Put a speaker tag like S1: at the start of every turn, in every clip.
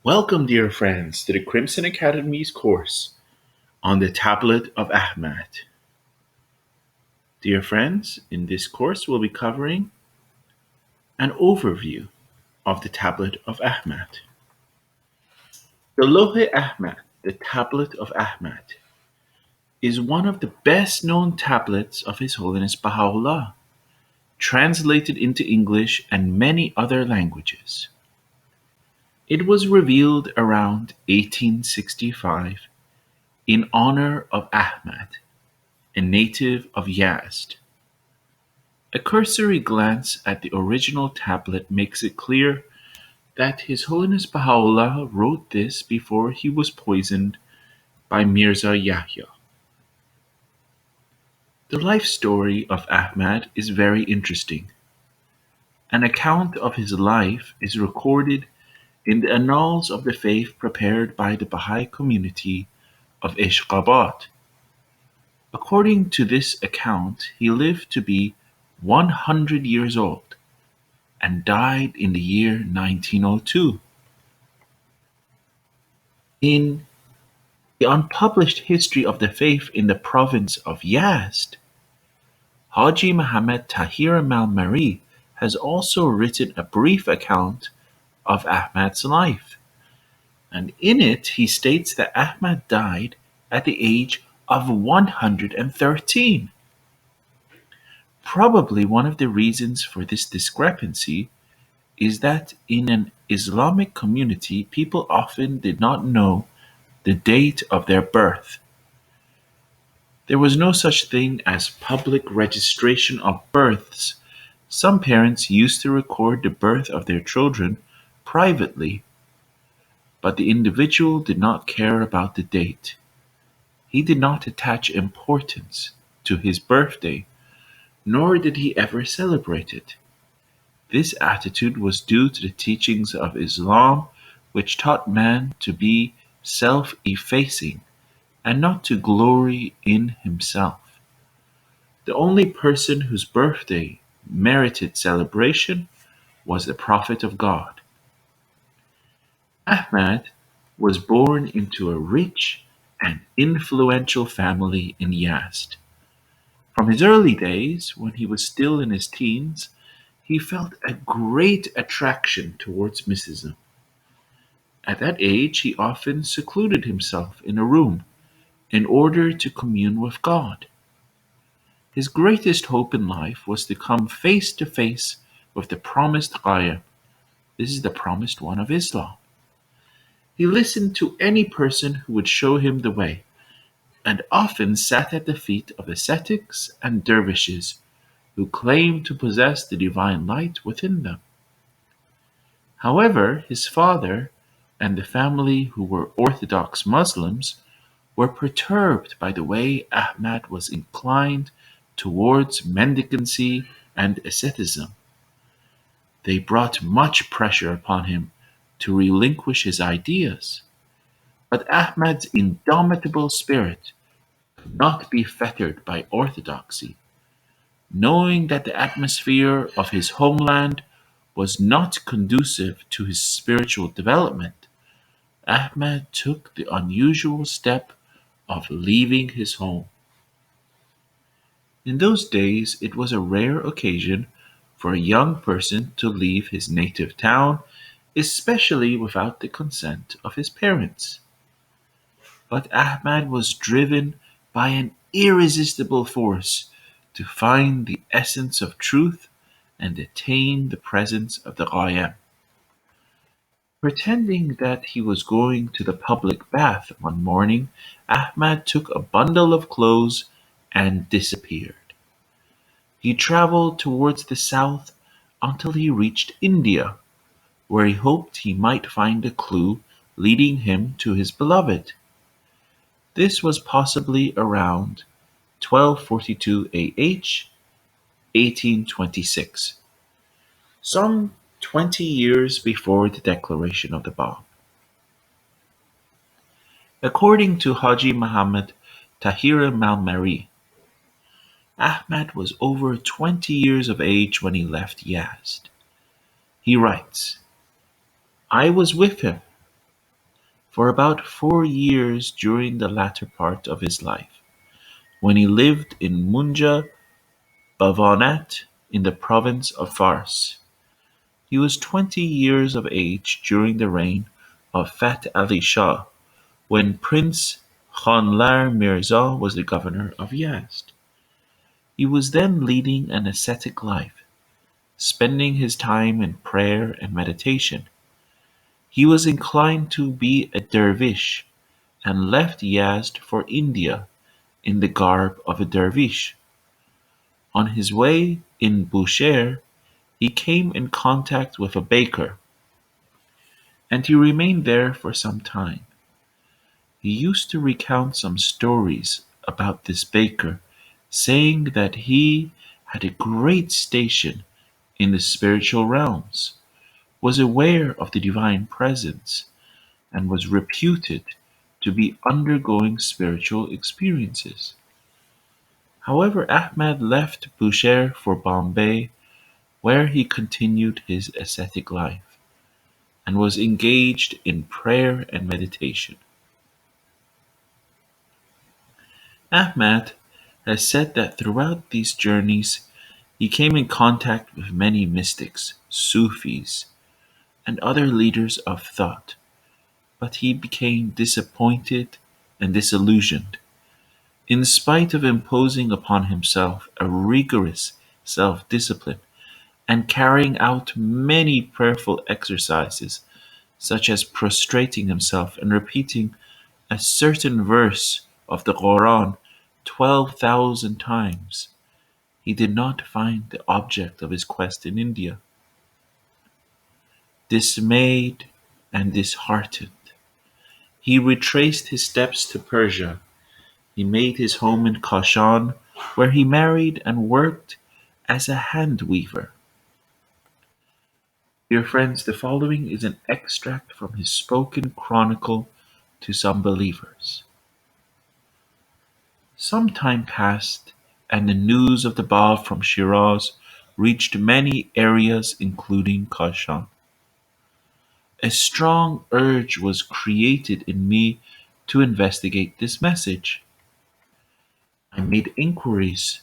S1: Welcome, dear friends, to the Crimson Academy's course on the Tablet of Ahmad. Dear friends, in this course we'll be covering an overview of the Tablet of Ahmad. The Lawh-i-Ahmad, the Tablet of Ahmad, is one of the best known tablets of His Holiness Bahá'u'lláh, translated into English and many other languages. It was revealed around 1865 in honor of Ahmad, a native of Yazd. A cursory glance at the original tablet makes it clear that His Holiness Baha'u'lláh wrote this before he was poisoned by Mirza Yahya. The life story of Ahmad is very interesting. An account of his life is recorded in the Annals of the Faith prepared by the Baha'i community of Ashgabat. According to this account, he lived to be 100 years old and died in the year 1902. In the unpublished history of the faith in the province of Yazd, Haji Muhammad Tahir Malmari has also written a brief account of Ahmad's life, and in it he states that Ahmad died at the age of 113. Probably one of the reasons for this discrepancy is that in an Islamic community people often did not know the date of their birth. There was no such thing as public registration of births. Some parents used to record the birth of their children privately, but the individual did not care about the date. He did not attach importance to his birthday, nor did he ever celebrate it. This attitude was due to the teachings of Islam, which taught man to be self-effacing and not to glory in himself. The only person whose birthday merited celebration was the Prophet of God. Ahmad was born into a rich and influential family in Yazd. From his early days, when he was still in his teens, he felt a great attraction towards mysticism. At that age, he often secluded himself in a room in order to commune with God. His greatest hope in life was to come face to face with the promised Ghaib. This is the promised one of Islam. He listened to any person who would show him the way, and often sat at the feet of ascetics and dervishes who claimed to possess the divine light within them. However, his father and the family, who were Orthodox Muslims, were perturbed by the way Ahmad was inclined towards mendicancy and asceticism. They brought much pressure upon him to relinquish his ideas, but Ahmad's indomitable spirit could not be fettered by orthodoxy. Knowing that the atmosphere of his homeland was not conducive to his spiritual development, Ahmad took the unusual step of leaving his home. In those days, it was a rare occasion for a young person to leave his native town, especially without the consent of his parents. But Ahmad was driven by an irresistible force to find the essence of truth and attain the presence of the Ghaib. Pretending that he was going to the public bath one morning, Ahmad took a bundle of clothes and disappeared. He traveled towards the south until he reached India, where he hoped he might find a clue leading him to his beloved. This was possibly around 1242 AH, 1826, some 20 years before the declaration of the Bab. According to Haji Muhammad Tahir Malmari, Ahmad was over 20 years of age when he left Yazd. He writes, "I was with him for about 4 years during the latter part of his life, when he lived in Munja Bavanat in the province of Fars. He was 20 years of age during the reign of Fath Ali Shah, when Prince Khanlar Mirza was the governor of Yazd. He was then leading an ascetic life, spending his time in prayer and meditation. He was inclined to be a dervish and left Yazd for India in the garb of a dervish. On his way in Bushehr, he came in contact with a baker, and he remained there for some time. He used to recount some stories about this baker, saying that he had a great station in the spiritual realms, was aware of the divine presence, and was reputed to be undergoing spiritual experiences. However, Ahmad left Bushehr for Bombay, where he continued his ascetic life and was engaged in prayer and meditation. Ahmad has said that throughout these journeys he came in contact with many mystics, Sufis, and other leaders of thought, but he became disappointed and disillusioned. In spite of imposing upon himself a rigorous self discipline and carrying out many prayerful exercises, such as prostrating himself and repeating a certain verse of the Quran 12,000 times, he did not find the object of his quest in India. Dismayed and disheartened, he retraced his steps to Persia. He made his home in Kashan, where he married and worked as a hand weaver. Dear friends, the following is an extract from his spoken chronicle to some believers. Some time passed, and the news of the Bab from Shiraz reached many areas, including Kashan. A strong urge was created in me to investigate this message. I made inquiries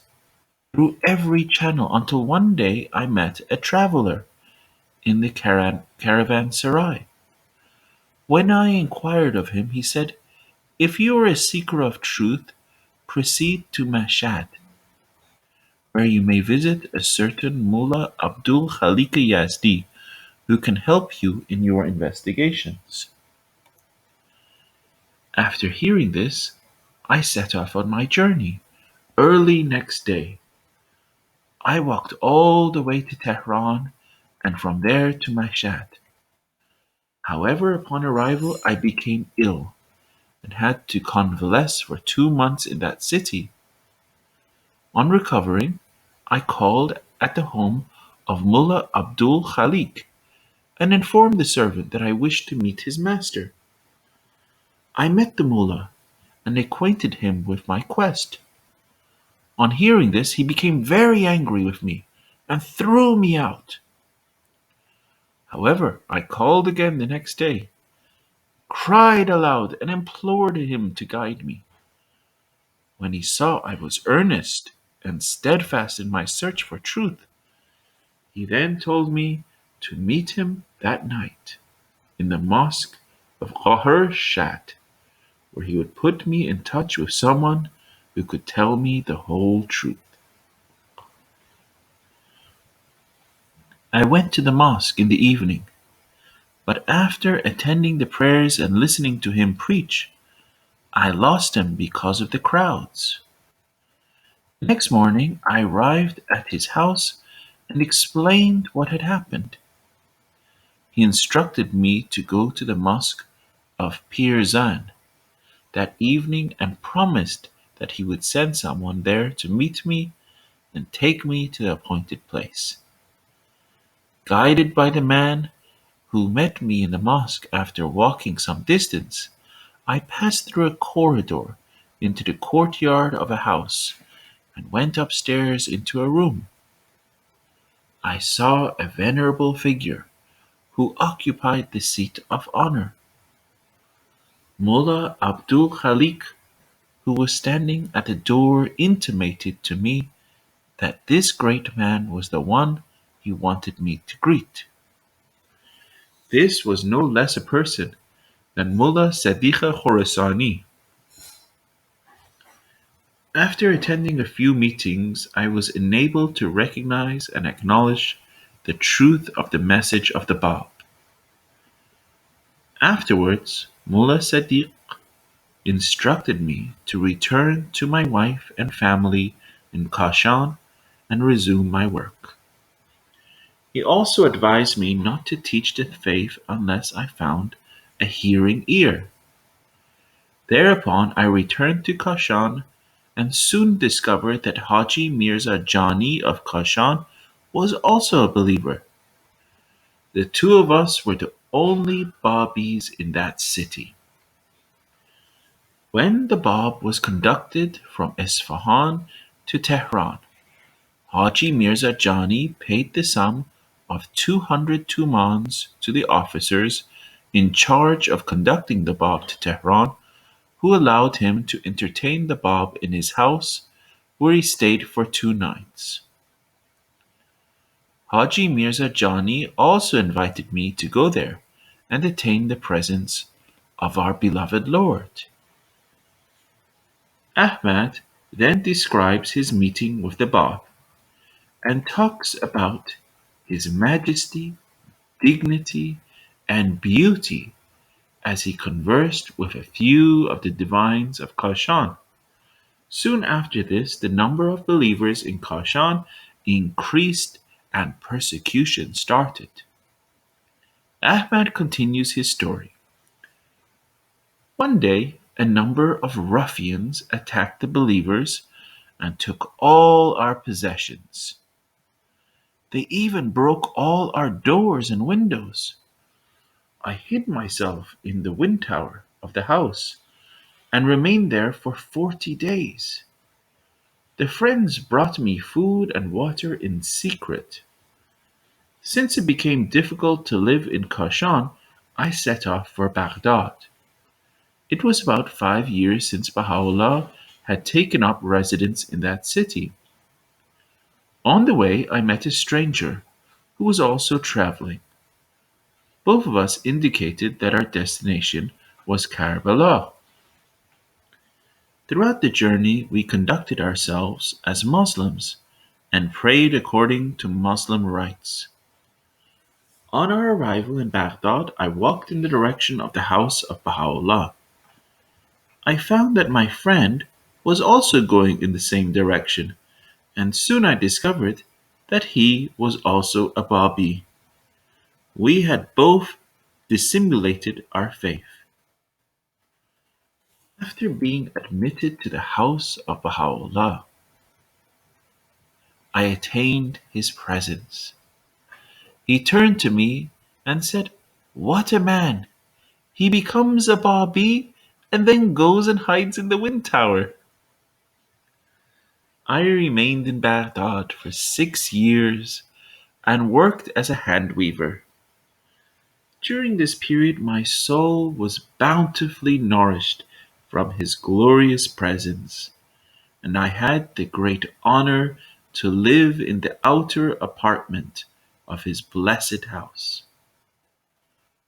S1: through every channel until one day I met a traveler in the caravanserai. When I inquired of him, he said, "If you are a seeker of truth, proceed to Mashhad, where you may visit a certain Mullah Abdul Khalik Yazdi who can help you in your investigations." After hearing this, I set off on my journey. Early next day, I walked all the way to Tehran and from there to Mashhad. However, upon arrival, I became ill and had to convalesce for 2 months in that city. On recovering, I called at the home of Mullah Abdul Khalik and informed the servant that I wished to meet his master. I met the mullah and acquainted him with my quest. On hearing this, he became very angry with me and threw me out. However, I called again the next day, cried aloud, and implored him to guide me. When he saw I was earnest and steadfast in my search for truth, he then told me to meet him that night in the mosque of Qahar Shat, where he would put me in touch with someone who could tell me the whole truth. I went to the mosque in the evening, but after attending the prayers and listening to him preach, I lost him because of the crowds. The next morning, I arrived at his house and explained what had happened. He instructed me to go to the mosque of Pir Zan that evening and promised that he would send someone there to meet me and take me to the appointed place. Guided by the man who met me in the mosque after walking some distance, I passed through a corridor into the courtyard of a house and went upstairs into a room. I saw a venerable figure who occupied the seat of honor. Mullah Abdul Khalik, who was standing at the door, intimated to me that this great man was the one he wanted me to greet. This was no less a person than Mullah Sadiqa Khorasani. After attending a few meetings, I was enabled to recognize and acknowledge the truth of the message of the Bab. Afterwards, Mullah Sadiq instructed me to return to my wife and family in Kashan and resume my work. He also advised me not to teach the faith unless I found a hearing ear. Thereupon I returned to Kashan and soon discovered that Haji Mirza Jani of Kashan was also a believer. The two of us were the only Babis in that city. When the Bab was conducted from Isfahan to Tehran, Haji Mirza Jani paid the sum of 200 tumans to the officers in charge of conducting the Bab to Tehran, who allowed him to entertain the Bab in his house, where he stayed for 2 nights. Haji Mirza Jani also invited me to go there and attain the presence of our beloved Lord. Ahmad then describes his meeting with the Bab and talks about his majesty, dignity, and beauty as he conversed with a few of the divines of Kashan. Soon after this, the number of believers in Kashan increased and persecution started. Ahmad continues his story. One day, a number of ruffians attacked the believers and took all our possessions. They even broke all our doors and windows. I hid myself in the wind tower of the house and remained there for 40 days. The friends brought me food and water in secret. Since it became difficult to live in Kashan, I set off for Baghdad. It was about 5 years since Baha'u'lláh had taken up residence in that city. On the way, I met a stranger who was also traveling. Both of us indicated that our destination was Karbala. Throughout the journey, we conducted ourselves as Muslims and prayed according to Muslim rites. On our arrival in Baghdad, I walked in the direction of the house of Baha'u'lláh. I found that my friend was also going in the same direction, and soon I discovered that he was also a Babi. We had both dissimulated our faith. After being admitted to the house of Baha'u'lláh, I attained his presence. He turned to me and said, "What a man! He becomes a Babi and then goes and hides in the wind tower." I remained in Baghdad for 6 years and worked as a hand weaver. During this period, my soul was bountifully nourished from his glorious presence, and I had the great honor to live in the outer apartment of his blessed house.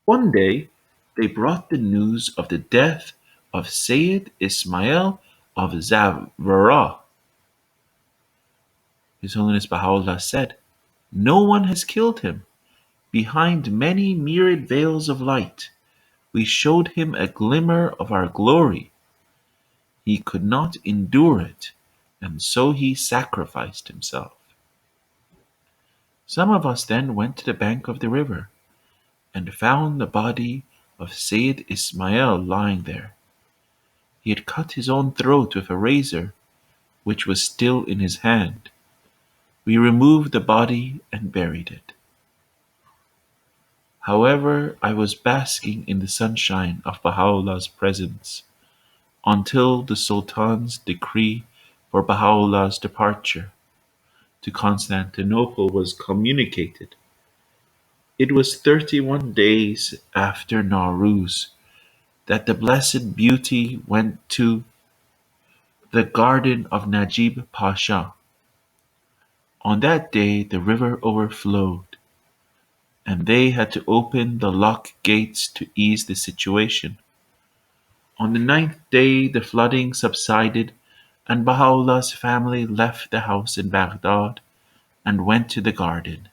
S1: One day, they brought the news of the death of Sayyid Ismail of Zavara. His Holiness Baha'u'lláh said, "No one has killed him. Behind many myriad veils of light, we showed him a glimmer of our glory. He could not endure it, and so he sacrificed himself." Some of us then went to the bank of the river and found the body of Sayyid Ismail lying there. He had cut his own throat with a razor, which was still in his hand. We removed the body and buried it. However, I was basking in the sunshine of Baha'u'llah's presence until the Sultan's decree for Baha'u'llah's departure to Constantinople was communicated. It was 31 days after Nowruz that the Blessed Beauty went to the garden of Najib Pasha. On that day the river overflowed, and they had to open the lock gates to ease the situation. On the ninth day the flooding subsided, and Baha'u'llah's family left the house in Baghdad and went to the garden.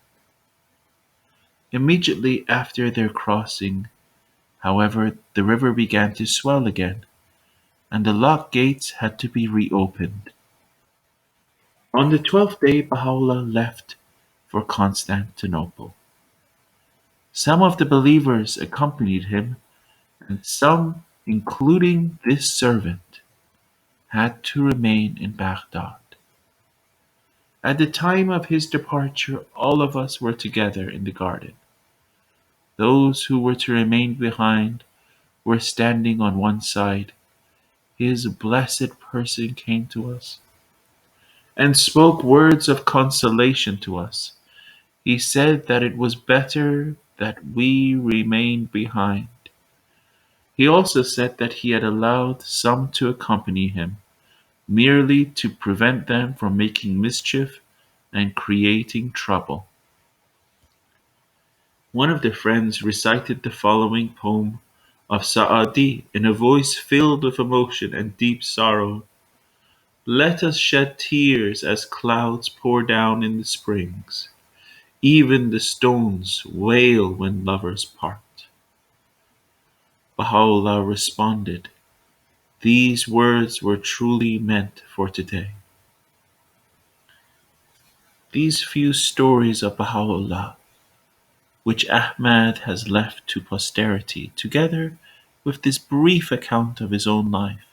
S1: Immediately after their crossing, however, the river began to swell again, and the lock gates had to be reopened. On the 12th day Baha'u'llah left for Constantinople. Some of the believers accompanied him, and some, including this servant, had to remain in Baghdad. At the time of his departure, all of us were together in the garden. Those who were to remain behind were standing on one side. His blessed person came to us and spoke words of consolation to us. He said that it was better that we remained behind. He also said that he had allowed some to accompany him, merely to prevent them from making mischief and creating trouble. One of the friends recited the following poem of Sa'adi in a voice filled with emotion and deep sorrow. Let us shed tears as clouds pour down in the springs. Even the stones wail when lovers part. Baha'u'llah responded, these words were truly meant for today. These few stories of Baha'u'llah, which Ahmad has left to posterity, together with this brief account of his own life,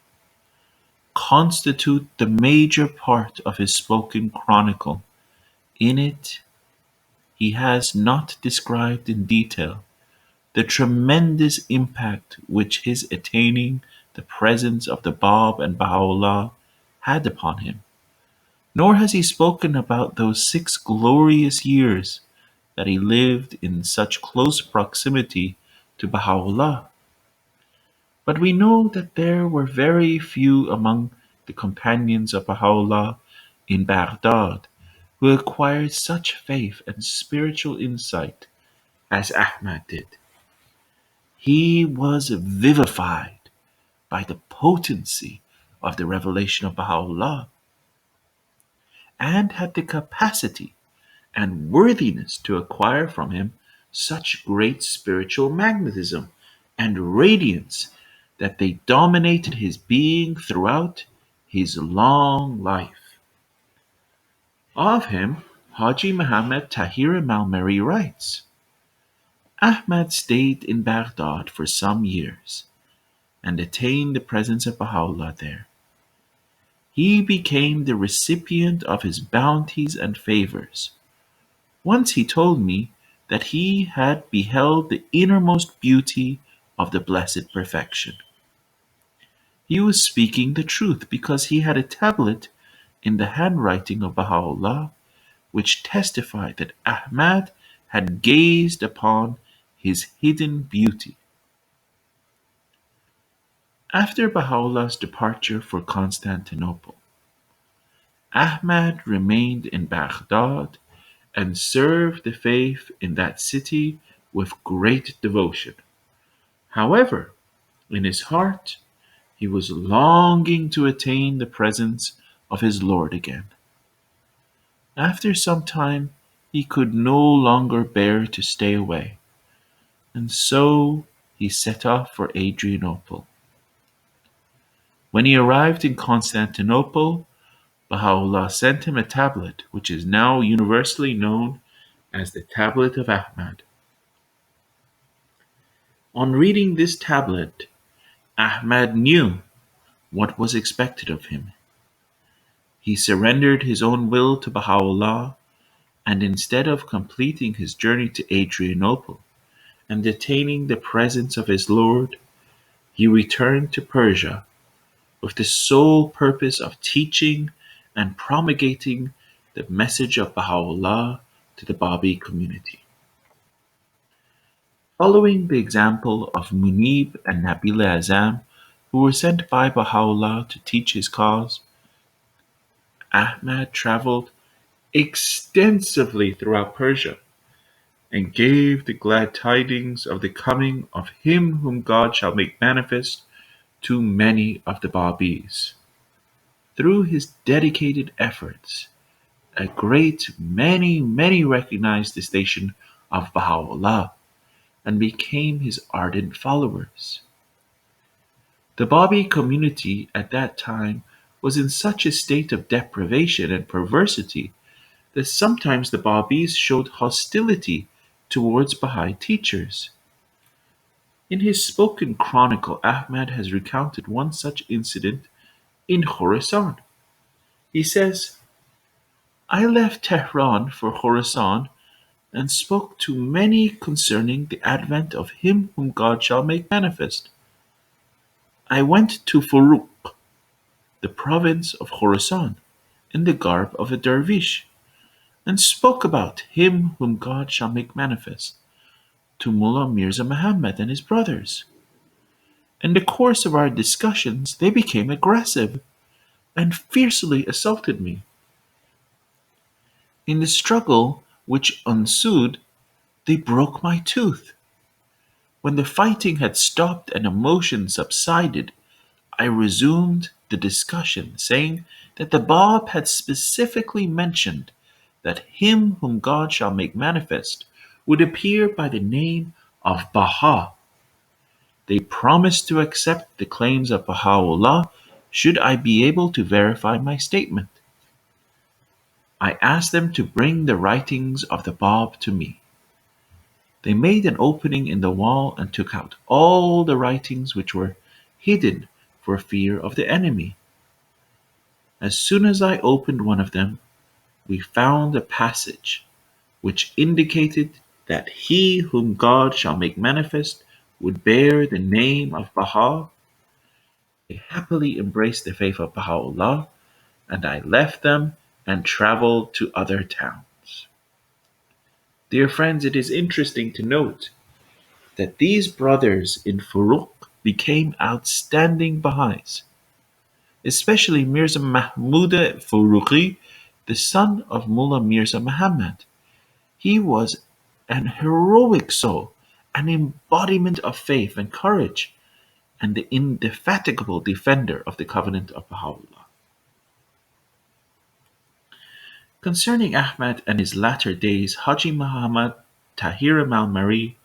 S1: constitute the major part of his spoken chronicle. In it, he has not described in detail the tremendous impact which his attaining the presence of the Bab and Baha'u'llah had upon him, nor has he spoken about those 6 glorious years that he lived in such close proximity to Baha'u'llah. But we know that there were very few among the companions of Baha'u'llah in Baghdad who acquired such faith and spiritual insight as Ahmad did. He was vivified by the potency of the revelation of Baha'u'llah and had the capacity and worthiness to acquire from him such great spiritual magnetism and radiance that they dominated his being throughout his long life. Of him, Haji Muhammad Tahir Malmeri writes, Ahmad stayed in Baghdad for some years and attained the presence of Baha'u'llah there. He became the recipient of his bounties and favors. Once he told me that he had beheld the innermost beauty of the Blessed Perfection. He was speaking the truth because he had a tablet in the handwriting of Baha'u'llah which testified that Ahmad had gazed upon his hidden beauty. After Baha'u'llah's departure for Constantinople, Ahmad remained in Baghdad and served the faith in that city with great devotion. However, in his heart, he was longing to attain the presence of his Lord again. After some time, he could no longer bear to stay away, and so he set off for Adrianople. When he arrived in Constantinople, Baha'u'llah sent him a tablet which is now universally known as the Tablet of Ahmad. On reading this tablet, Ahmad knew what was expected of him. He surrendered his own will to Baha'u'llah, and instead of completing his journey to Adrianople and attaining the presence of his Lord, he returned to Persia with the sole purpose of teaching and promulgating the message of Baha'u'llah to the Baha'i community. Following the example of Munib and Nabil Azam, who were sent by Baha'u'lláh to teach his cause, Ahmad traveled extensively throughout Persia and gave the glad tidings of the coming of him whom God shall make manifest to many of the Babis. Through his dedicated efforts, a great many recognized the station of Baha'u'lláh and became his ardent followers. The Babi community at that time was in such a state of deprivation and perversity that sometimes the Babis showed hostility towards Baha'i teachers. In his spoken chronicle, Ahmad has recounted one such incident in Khorasan. He says, I left Tehran for Khorasan and spoke to many concerning the advent of him whom God shall make manifest. I went to Furuk, the province of Khorasan, in the garb of a dervish, and spoke about him whom God shall make manifest to Mullah Mirza Muhammad and his brothers. In the course of our discussions, they became aggressive and fiercely assaulted me. In the struggle which ensued, they broke my tooth. When the fighting had stopped and emotion subsided, I resumed the discussion, saying that the Bab had specifically mentioned that him whom God shall make manifest would appear by the name of Baha. They promised to accept the claims of Baha'u'lláh should I be able to verify my statement. I asked them to bring the writings of the Bab to me. They made an opening in the wall and took out all the writings which were hidden for fear of the enemy. As soon as I opened one of them, we found a passage which indicated that he whom God shall make manifest would bear the name of Baha. They happily embraced the faith of Baha'u'lláh, and I left them and traveled to other towns. Dear friends, it is interesting to note that these brothers in Furuk became outstanding Baha'is, especially Mirza Mahmud Furuqi, the son of Mullah Mirza Muhammad. He was an heroic soul, an embodiment of faith and courage, and the indefatigable defender of the covenant of Baha'u'lláh. Concerning Ahmad and his latter days, Haji Muhammad Tahir al-Mari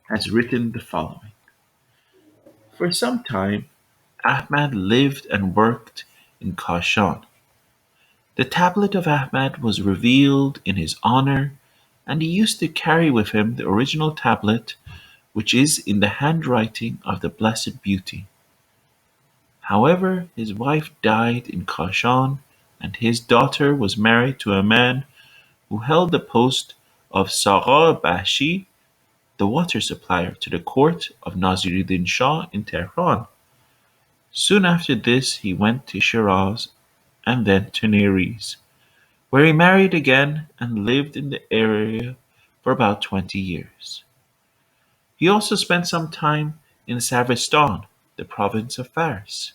S1: has written the following. For some time, Ahmad lived and worked in Kashan. The Tablet of Ahmad was revealed in his honor, and he used to carry with him the original tablet, which is in the handwriting of the Blessed Beauty. However, his wife died in Kashan, and his daughter was married to a man who held the post of Saghar Bashi, the water supplier to the court of Nasiruddin Shah in Tehran. Soon after this, he went to Shiraz and then to Neris, where he married again and lived in the area for about 20 years. He also spent some time in Savistan, the province of Fars.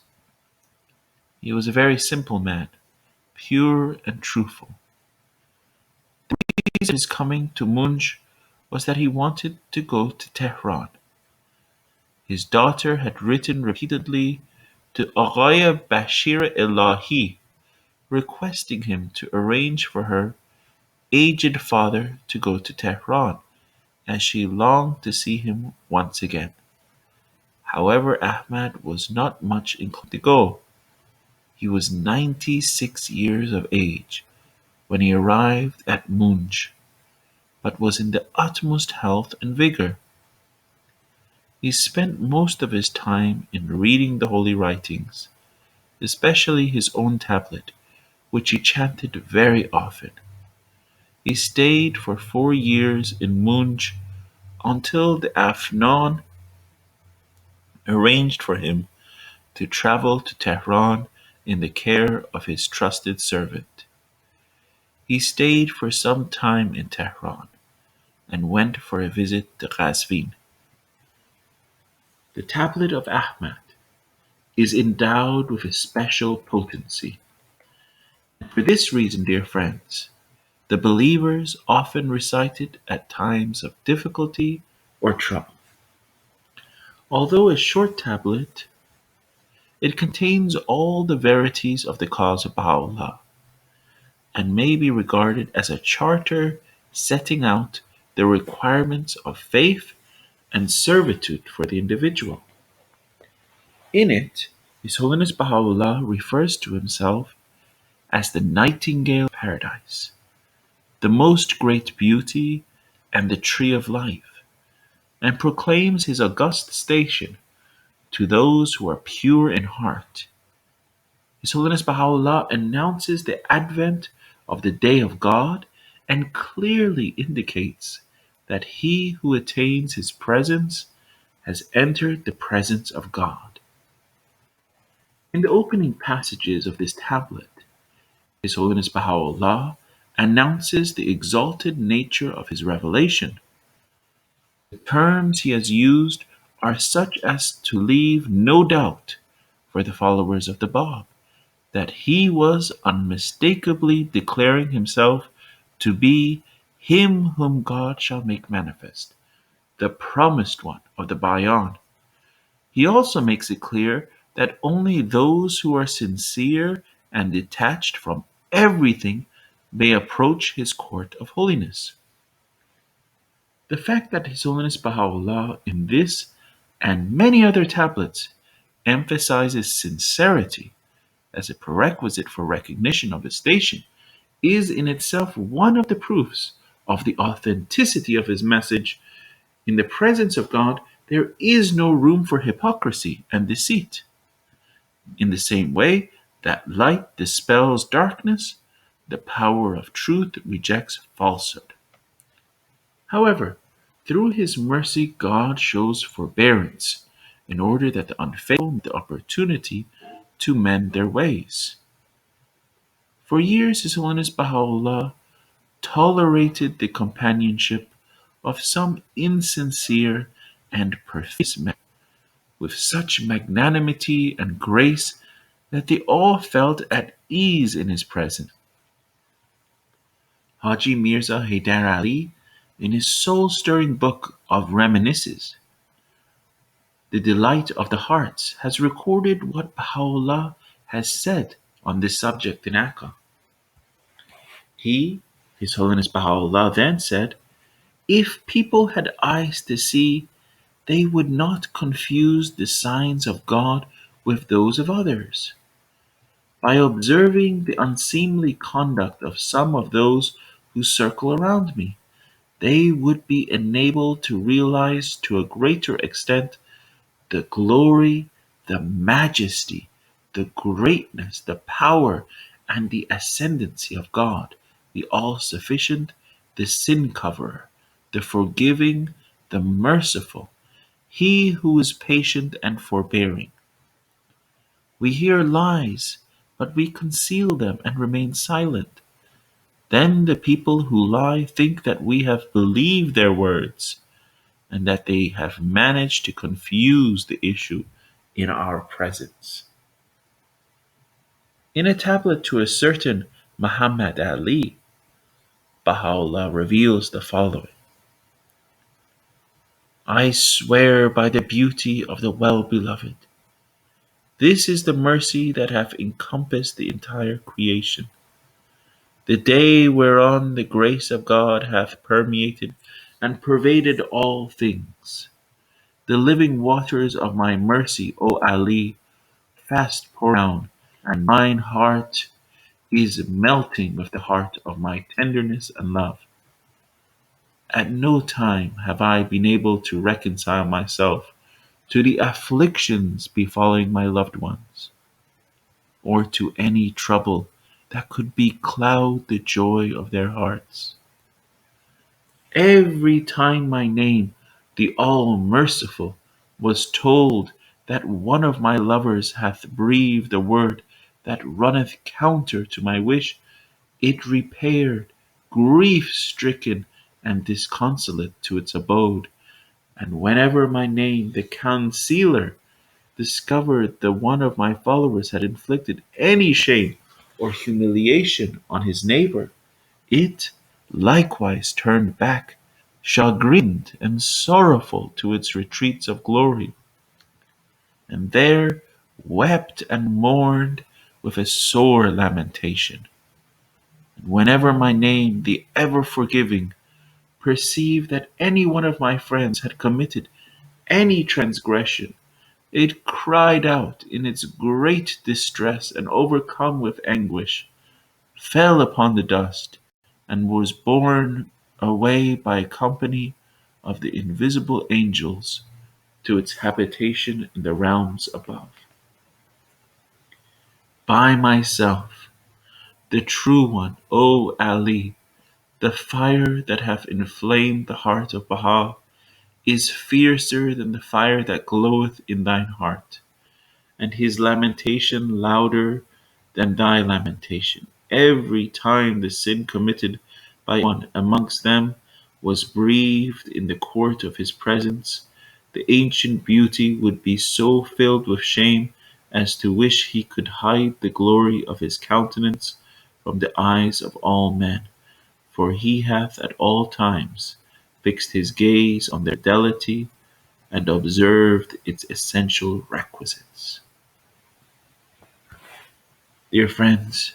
S1: He was a very simple man, pure and truthful. The reason of his coming to Munj was that he wanted to go to Tehran. His daughter had written repeatedly to Aghaya Bashir Elahi, requesting him to arrange for her aged father to go to Tehran, as she longed to see him once again. However, Ahmad was not much inclined to go. He was 96 years of age when he arrived at Munj, but was in the utmost health and vigor. He spent most of his time in reading the holy writings, especially his own tablet, which he chanted very often. He stayed for 4 years in Munj until the Afnan arranged for him to travel to Tehran in the care of his trusted servant. He stayed for some time in Tehran and went for a visit to Qazvin, The Tablet of Ahmad is endowed with a special potency. For this reason, dear friends, the believers often recite it at times of difficulty or trouble. Although a short tablet, it contains all the verities of the cause of Baha'u'lláh and may be regarded as a charter setting out the requirements of faith and servitude for the individual. In it, His Holiness Baha'u'lláh refers to himself as the nightingale of paradise, the most great beauty, and the tree of life, and proclaims his august station to those who are pure in heart. His Holiness Baha'u'lláh announces the advent of the day of God and clearly indicates that he who attains his presence has entered the presence of God. In the opening passages of this tablet, His Holiness Baha'u'lláh announces the exalted nature of his revelation. The terms he has used are such as to leave no doubt for the followers of the Bab that he was unmistakably declaring himself to be him whom God shall make manifest, the promised one of the Bayan. He also makes it clear that only those who are sincere and detached from everything may approach his court of holiness. The fact that His Holiness Baha'u'lláh in this and many other tablets emphasizes sincerity as a prerequisite for recognition of his station is in itself one of the proofs of the authenticity of his message. In the presence of God, there is no room for hypocrisy and deceit. In the same way that light dispels darkness, the power of truth rejects falsehood. However, through his mercy, God shows forbearance in order that the unfaithful have the opportunity to mend their ways. For years, His Holiness Baha'u'lláh tolerated the companionship of some insincere and perfidious men with such magnanimity and grace that they all felt at ease in his presence. Haji Mirza Haidar Ali, in his soul-stirring book of Reminiscences, The Delight of the Hearts, has recorded what Baha'u'lláh has said on this subject in Akka. He, His Holiness Baha'u'lláh, then said, "If people had eyes to see, they would not confuse the signs of God with those of others. By observing the unseemly conduct of some of those who circle around me, they would be enabled to realize to a greater extent the glory, the majesty, the greatness, the power, and the ascendancy of God, the all-sufficient, the sin-coverer, the forgiving, the merciful, he who is patient and forbearing. We hear lies, but we conceal them and remain silent. Then the people who lie think that we have believed their words and that they have managed to confuse the issue in our presence." In a tablet to a certain Muhammad Ali, Baha'u'lláh reveals the following: "I swear by the beauty of the well-beloved. This is the mercy that hath encompassed the entire creation. The day whereon the grace of God hath permeated and pervaded all things. The living waters of my mercy, O Ali, fast pour down, and mine heart is melting with the heart of my tenderness and love. At no time have I been able to reconcile myself to the afflictions befalling my loved ones, or to any trouble that could becloud the joy of their hearts. Every time my name, the All-Merciful, was told that one of my lovers hath breathed a word that runneth counter to my wish, it repaired, grief-stricken and disconsolate, to its abode, And whenever my name, the concealer, discovered that one of my followers had inflicted any shame or humiliation on his neighbor, it likewise turned back, chagrined and sorrowful to its retreats of glory, and there wept and mourned with a sore lamentation. And whenever my name, the ever forgiving, perceived that any one of my friends had committed any transgression, it cried out in its great distress and overcome with anguish, fell upon the dust, and was borne away by a company of the invisible angels to its habitation in the realms above. By myself, the true one, O Ali, the fire that hath inflamed the heart of Baha is fiercer than the fire that gloweth in thine heart, and his lamentation louder than thy lamentation. Every time the sin committed by one amongst them was breathed in the court of his presence, the ancient beauty would be so filled with shame as to wish he could hide the glory of his countenance from the eyes of all men, for he hath at all times fixed his gaze on their fidelity and observed its essential requisites. Dear friends,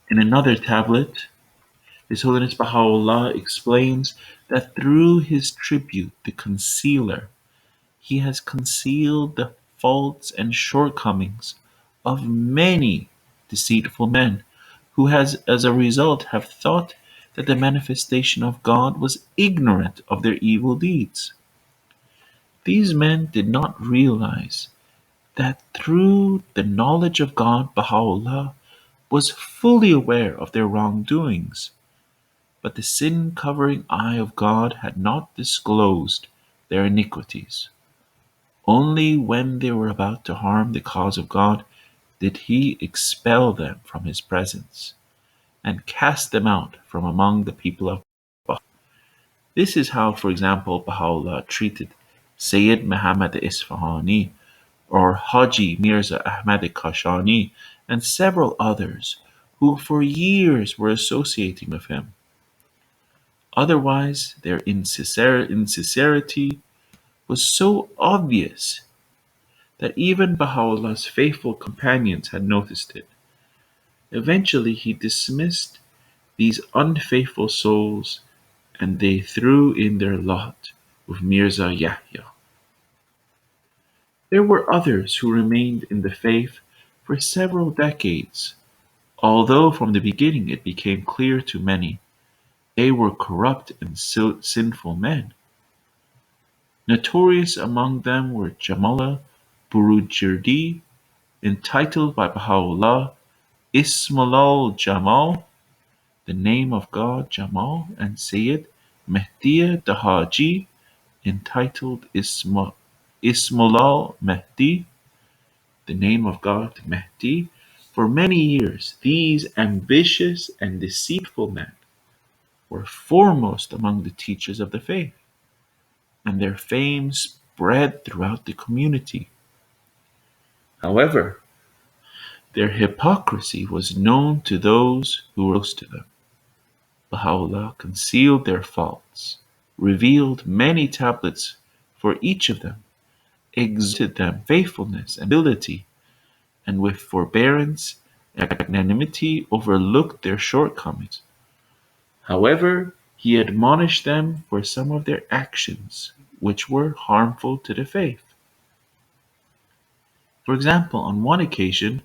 S1: in another tablet, His Holiness Baha'u'lláh explains that through his tribute, the concealer, he has concealed the faults and shortcomings of many deceitful men, who has as a result have thought that the manifestation of God was ignorant of their evil deeds. These men did not realize that through the knowledge of God, Baha'u'lláh was fully aware of their wrongdoings, but the sin-covering eye of God had not disclosed their iniquities. Only when they were about to harm the cause of God did he expel them from his presence and cast them out from among the people of Baha. This is how, for example, Baha'u'lláh treated Sayyid Muhammad Isfahani or Haji Mirza Ahmad Kashani and several others who for years were associating with him. Otherwise, their insincerity was so obvious that even Baha'u'llah's faithful companions had noticed it. Eventually, he dismissed these unfaithful souls and they threw in their lot with Mirza Yahya. There were others who remained in the faith for several decades, although from the beginning it became clear to many they were corrupt and sinful men. Notorious among them were Jamala Burujirdi, entitled by Baha'u'lláh Ismail Jamal, the name of God Jamal, and Sayyid Mehdiya Dahaji, entitled Ismail Mehdi, the name of God Mehdi. For many years, these ambitious and deceitful men were foremost among the teachers of the faith, and their fame spread throughout the community. However, their hypocrisy was known to those who were close to them. Baha'u'lláh concealed their faults, revealed many tablets for each of them, exhorted them faithfulness and ability, and with forbearance and magnanimity overlooked their shortcomings. However, he admonished them for some of their actions which were harmful to the faith. For example, on one occasion,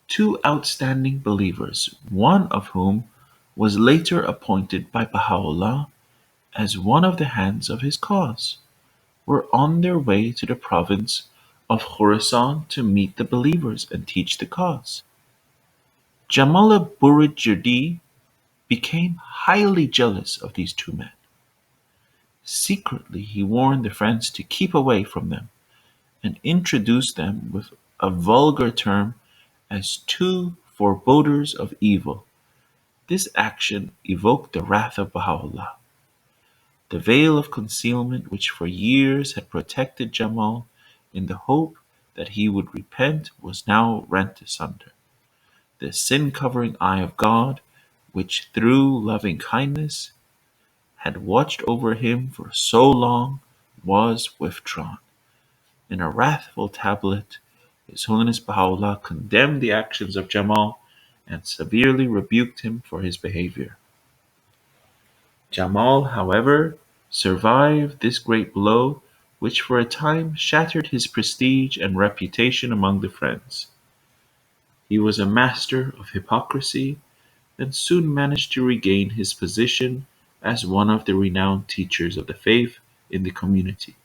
S1: two outstanding believers, one of whom was later appointed by Baha'u'lláh as one of the hands of his cause, were on their way to the province of Khorasan to meet the believers and teach the cause. Jamala Burujirdi became highly jealous of these two men. Secretly, he warned the friends to keep away from them and introduced them with a vulgar term as two foreboders of evil. This action evoked the wrath of Baha'u'lláh. The veil of concealment which for years had protected Jamal in the hope that he would repent was now rent asunder. The sin-covering eye of God, which through loving kindness had watched over him for so long, was withdrawn. In a wrathful tablet, His Holiness Baha'u'lláh condemned the actions of Jamal and severely rebuked him for his behavior. Jamal, however, survived this great blow, which for a time shattered his prestige and reputation among the friends. He was a master of hypocrisy and soon managed to regain his position as one of the renowned teachers of the faith in the community.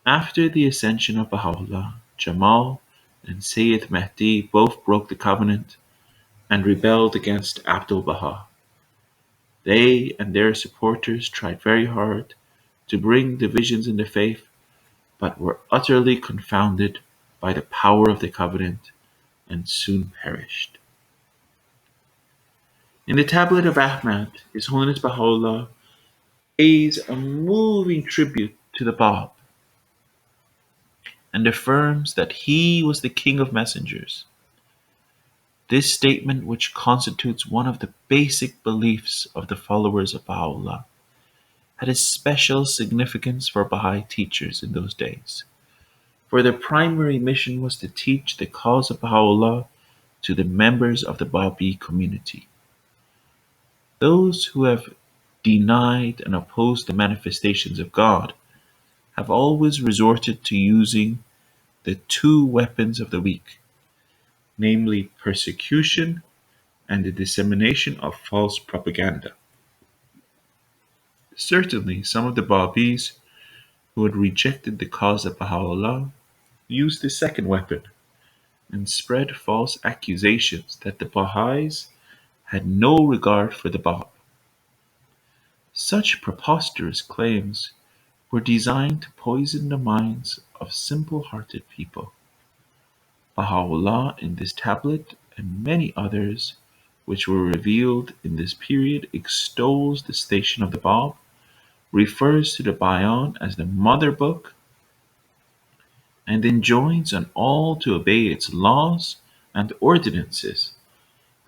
S1: After the ascension of Baha'u'lláh, Jamal and Sayyid Mahdi both broke the covenant and rebelled against Abdul Baha. They and their supporters tried very hard to bring divisions in the faith, but were utterly confounded by the power of the covenant and soon perished. In the Tablet of Ahmad, His Holiness Baha'u'lláh pays a moving tribute to the Bab and affirms that he was the king of messengers. This statement, which constitutes one of the basic beliefs of the followers of Baha'u'lláh, had a special significance for Baha'i teachers in those days, for their primary mission was to teach the cause of Baha'u'lláh to the members of the Baha'i community. Those who have denied and opposed the manifestations of God have always resorted to using the two weapons of the weak, namely persecution and the dissemination of false propaganda. Certainly, some of the Babis who had rejected the cause of Baha'u'lláh used the second weapon and spread false accusations that the Baha'is had no regard for the Bab. Such preposterous claims were designed to poison the minds of simple-hearted people. Baha'u'lláh in this tablet and many others which were revealed in this period extols the station of the Bab, refers to the Bayan as the mother book, and enjoins on all to obey its laws and ordinances.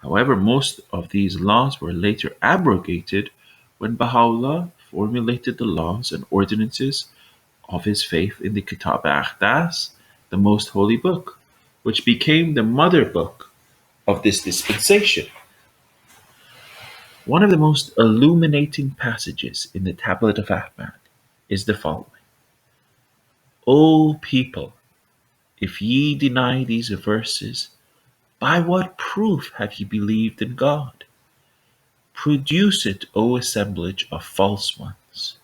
S1: However, most of these laws were later abrogated when Baha'u'lláh formulated the laws and ordinances of his faith in the Kitab al-Aqdas, the Most Holy Book, which became the mother book of this dispensation. One of the most illuminating passages in the Tablet of Ahmad is the following: O people, if ye deny these verses, by what proof have ye believed in God? Produce it, O assemblage of false ones.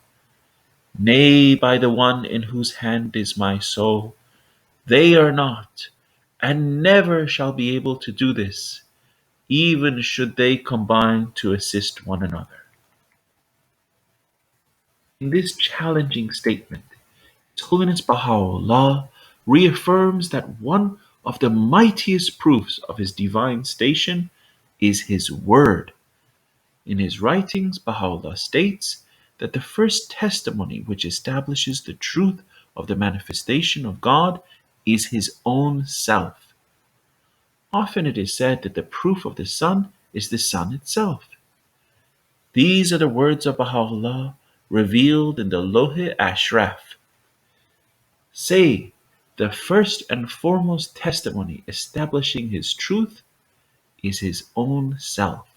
S1: Nay, by the one in whose hand is my soul, they are not, and never shall be able to do this, even should they combine to assist one another. In this challenging statement, His Holiness Baha'u'lláh reaffirms that one of the mightiest proofs of his divine station is his word. In his writings, Baha'u'lláh states that the first testimony which establishes the truth of the manifestation of God is his own self. Often it is said that the proof of the sun is the sun itself. These are the words of Baha'u'lláh revealed in the Lawh-i-Ahmad. Say, the first and foremost testimony establishing his truth is his own self.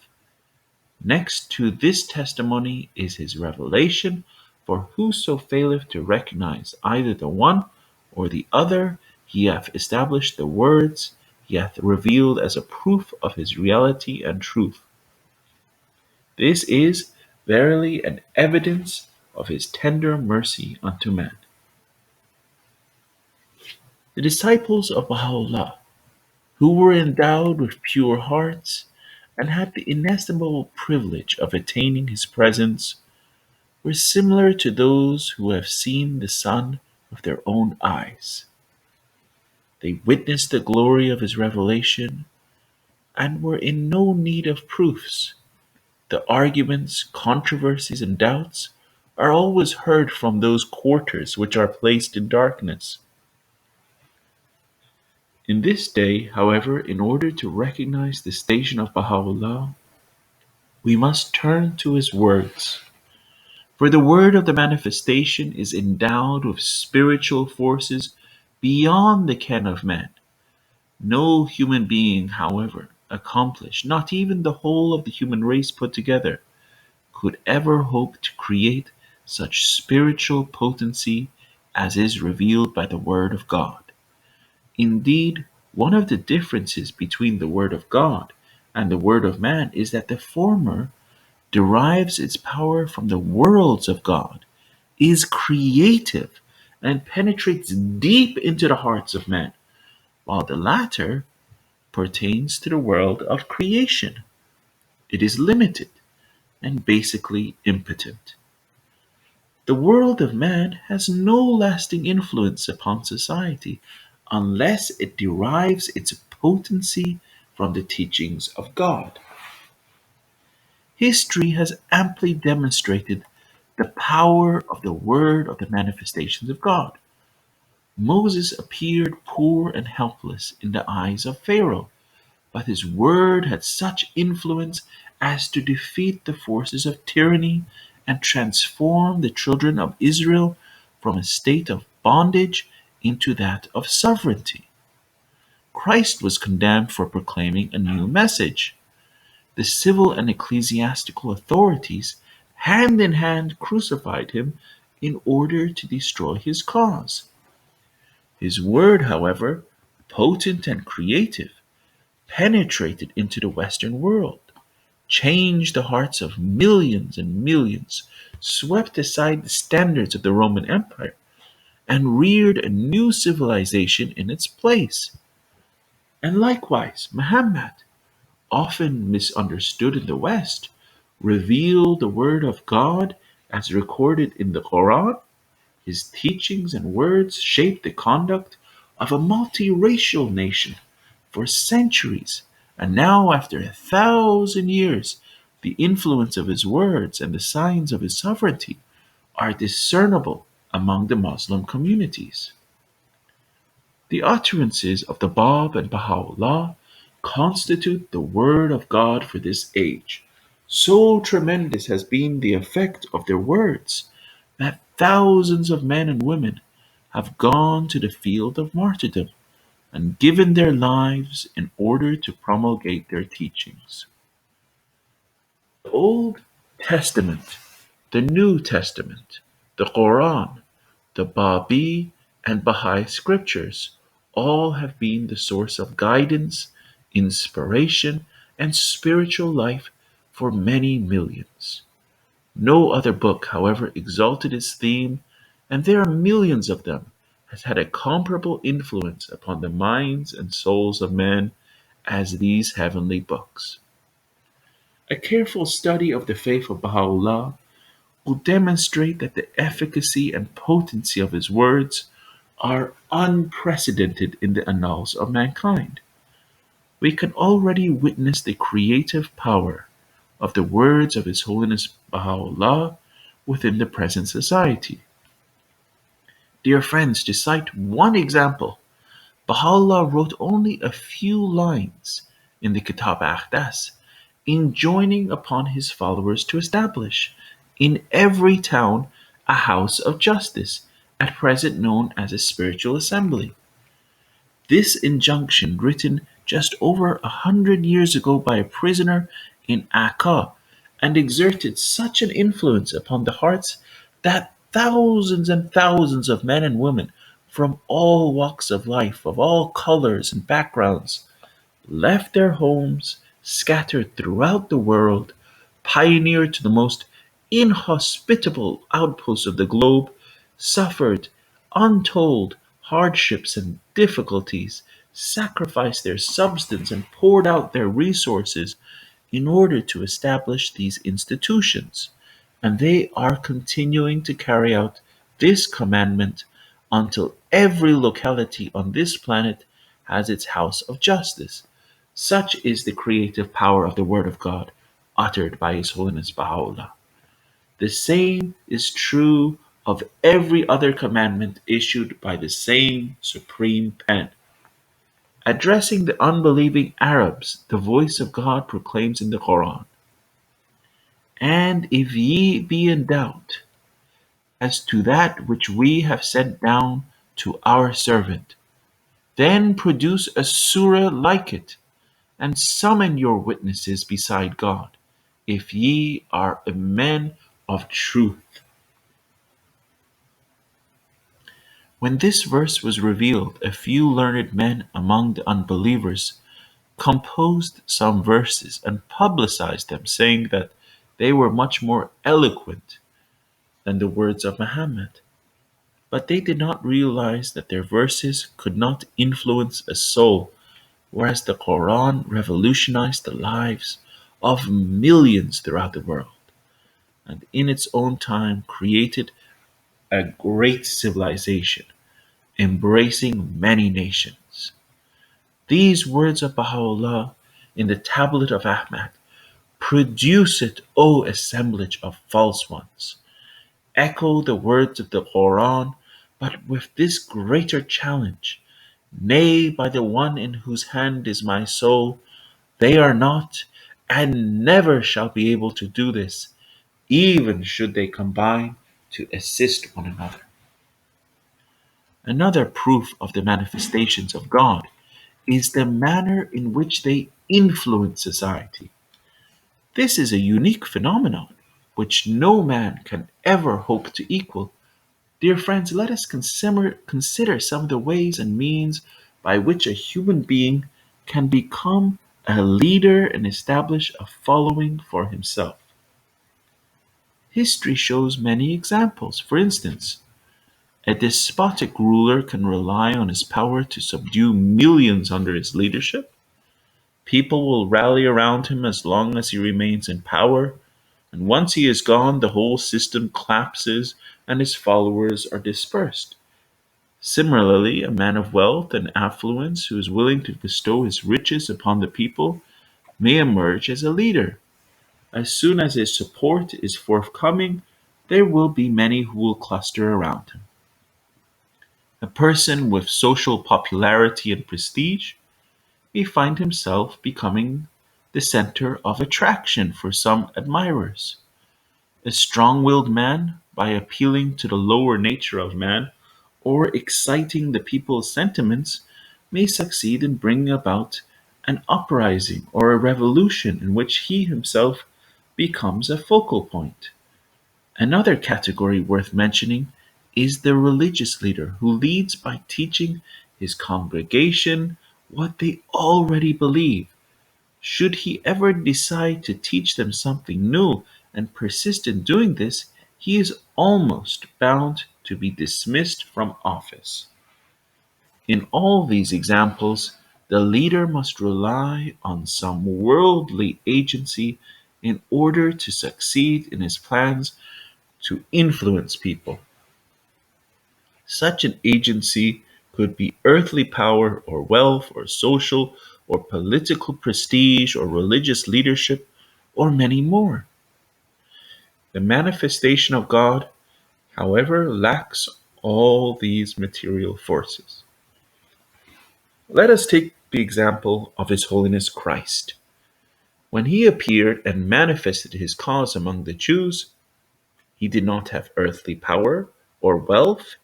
S1: Next to this testimony is his revelation, for whoso faileth to recognize either the one or the other, he hath established the words he hath revealed as a proof of his reality and truth. This is verily an evidence of his tender mercy unto man. The disciples of Baha'u'lláh, who were endowed with pure hearts and had the inestimable privilege of attaining his presence, were similar to those who have seen the sun with their own eyes. They witnessed the glory of his revelation and were in no need of proofs, The arguments, controversies, and doubts are always heard from those quarters which are placed in darkness. In this day, however, in order to recognize the station of Baha'u'lláh, we must turn to his words. For the word of the manifestation is endowed with spiritual forces beyond the ken of man. No human being, however accomplished, not even the whole of the human race put together, could ever hope to create such spiritual potency as is revealed by the Word of God. Indeed, one of the differences between the Word of God and the Word of man is that the former derives its power from the worlds of God, is creative, and penetrates deep into the hearts of men, while the latter pertains to the world of creation. It is limited and basically impotent. The world of man has no lasting influence upon society unless it derives its potency from the teachings of God. History has amply demonstrated the power of the word of the manifestations of God. Moses appeared poor and helpless in the eyes of Pharaoh, but his word had such influence as to defeat the forces of tyranny and transform the children of Israel from a state of bondage into that of sovereignty. Christ was condemned for proclaiming a new message. The civil and ecclesiastical authorities, hand in hand, crucified him in order to destroy his cause. His word, however, potent and creative, penetrated into the Western world, changed the hearts of millions and millions, swept aside the standards of the Roman Empire, and reared a new civilization in its place. And likewise, Muhammad, often misunderstood in the West, revealed the Word of God as recorded in the Quran. His teachings and words shaped the conduct of a multiracial nation for centuries, and now, after 1,000 years, the influence of his words and the signs of his sovereignty are discernible among the Muslim communities. The utterances of the Bab and Baha'u'lláh constitute the word of God for this age. So tremendous has been the effect of their words that thousands of men and women have gone to the field of martyrdom and given their lives in order to promulgate their teachings. The Old Testament, the New Testament, the Quran, the Babi and Baha'i scriptures all have been the source of guidance, inspiration, and spiritual life for many millions. No other book, however exalted its theme, and there are millions of them, has had a comparable influence upon the minds and souls of men as these heavenly books. A careful study of the faith of Baha'u'lláh will demonstrate that the efficacy and potency of his words are unprecedented in the annals of mankind. We can already witness the creative power of the words of His Holiness Baha'u'lláh within the present society. Dear friends, to cite one example, Baha'u'lláh wrote only a few lines in the Kitab Aqdas, enjoining upon his followers to establish in every town a house of justice, at present known as a spiritual assembly. This injunction, written just over 100 years ago by a prisoner in Akka, and exerted such an influence upon the hearts that thousands and thousands of men and women from all walks of life, of all colors and backgrounds, left their homes, scattered throughout the world, pioneered to the most inhospitable outposts of the globe, suffered untold hardships and difficulties, sacrificed their substance, and poured out their resources in order to establish these institutions. And they are continuing to carry out this commandment until every locality on this planet has its house of justice. Such is the creative power of the Word of God, uttered by His Holiness Baha'u'lláh. The same is true of every other commandment issued by the same supreme pen. Addressing the unbelieving Arabs, the voice of God proclaims in the Quran, "And if ye be in doubt as to that which we have sent down to our servant, then produce a surah like it, and summon your witnesses beside God, if ye are men of truth." When this verse was revealed, a few learned men among the unbelievers composed some verses and publicized them, saying that they were much more eloquent than the words of Muhammad. But they did not realize that their verses could not influence a soul, whereas the Quran revolutionized the lives of millions throughout the world, and in its own time created a great civilization, embracing many nations. These words of Baha'u'lláh in the Tablet of Ahmad: "Produce it, O assemblage of false ones," echo the words of the Quran, but with this greater challenge: "Nay, by the one in whose hand is my soul, they are not, and never shall be able to do this, even should they combine to assist one another." Another proof of the manifestations of God is the manner in which they influence society. This is a unique phenomenon which no man can ever hope to equal. Dear friends, let us consider some of the ways and means by which a human being can become a leader and establish a following for himself. History shows many examples. For instance, a despotic ruler can rely on his power to subdue millions under his leadership. People will rally around him as long as he remains in power, and once he is gone, the whole system collapses and his followers are dispersed. Similarly, a man of wealth and affluence who is willing to bestow his riches upon the people may emerge as a leader. As soon as his support is forthcoming, there will be many who will cluster around him. A person with social popularity and prestige may find himself becoming the center of attraction for some admirers. A strong willed man, by appealing to the lower nature of man or exciting the people's sentiments, may succeed in bringing about an uprising or a revolution in which he himself becomes a focal point. Another category worth mentioning is the religious leader who leads by teaching his congregation what they already believe. Should he ever decide to teach them something new and persist in doing this, he is almost bound to be dismissed from office. In all these examples, the leader must rely on some worldly agency in order to succeed in his plans to influence people. Such an agency could be earthly power or wealth or social or political prestige or religious leadership or many more. The manifestation of God, however, lacks all these material forces. Let us take the example of His Holiness Christ. When he appeared and manifested his cause among the Jews, he did not have earthly power or wealth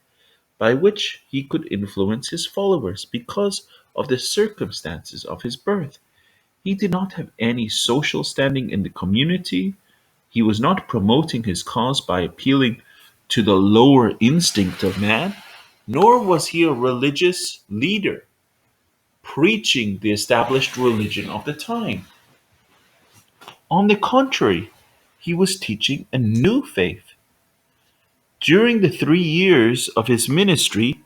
S1: by which he could influence his followers because of the circumstances of his birth. He did not have any social standing in the community. He was not promoting his cause by appealing to the lower instinct of man, nor was he a religious leader preaching the established religion of the time. On the contrary, he was teaching a new faith. During the 3 years of his ministry,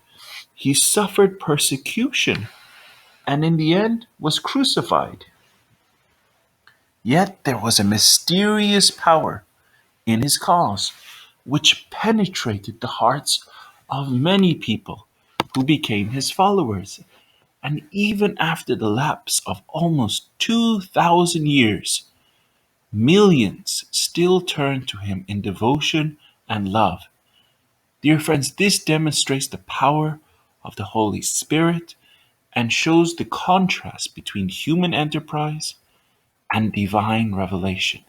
S1: he suffered persecution and in the end was crucified. Yet there was a mysterious power in his cause which penetrated the hearts of many people who became his followers. And even after the lapse of almost 2,000 years, Millions still turn to him in devotion and love. Dear friends, this demonstrates the power of the Holy Spirit and shows the contrast between human enterprise and divine revelation.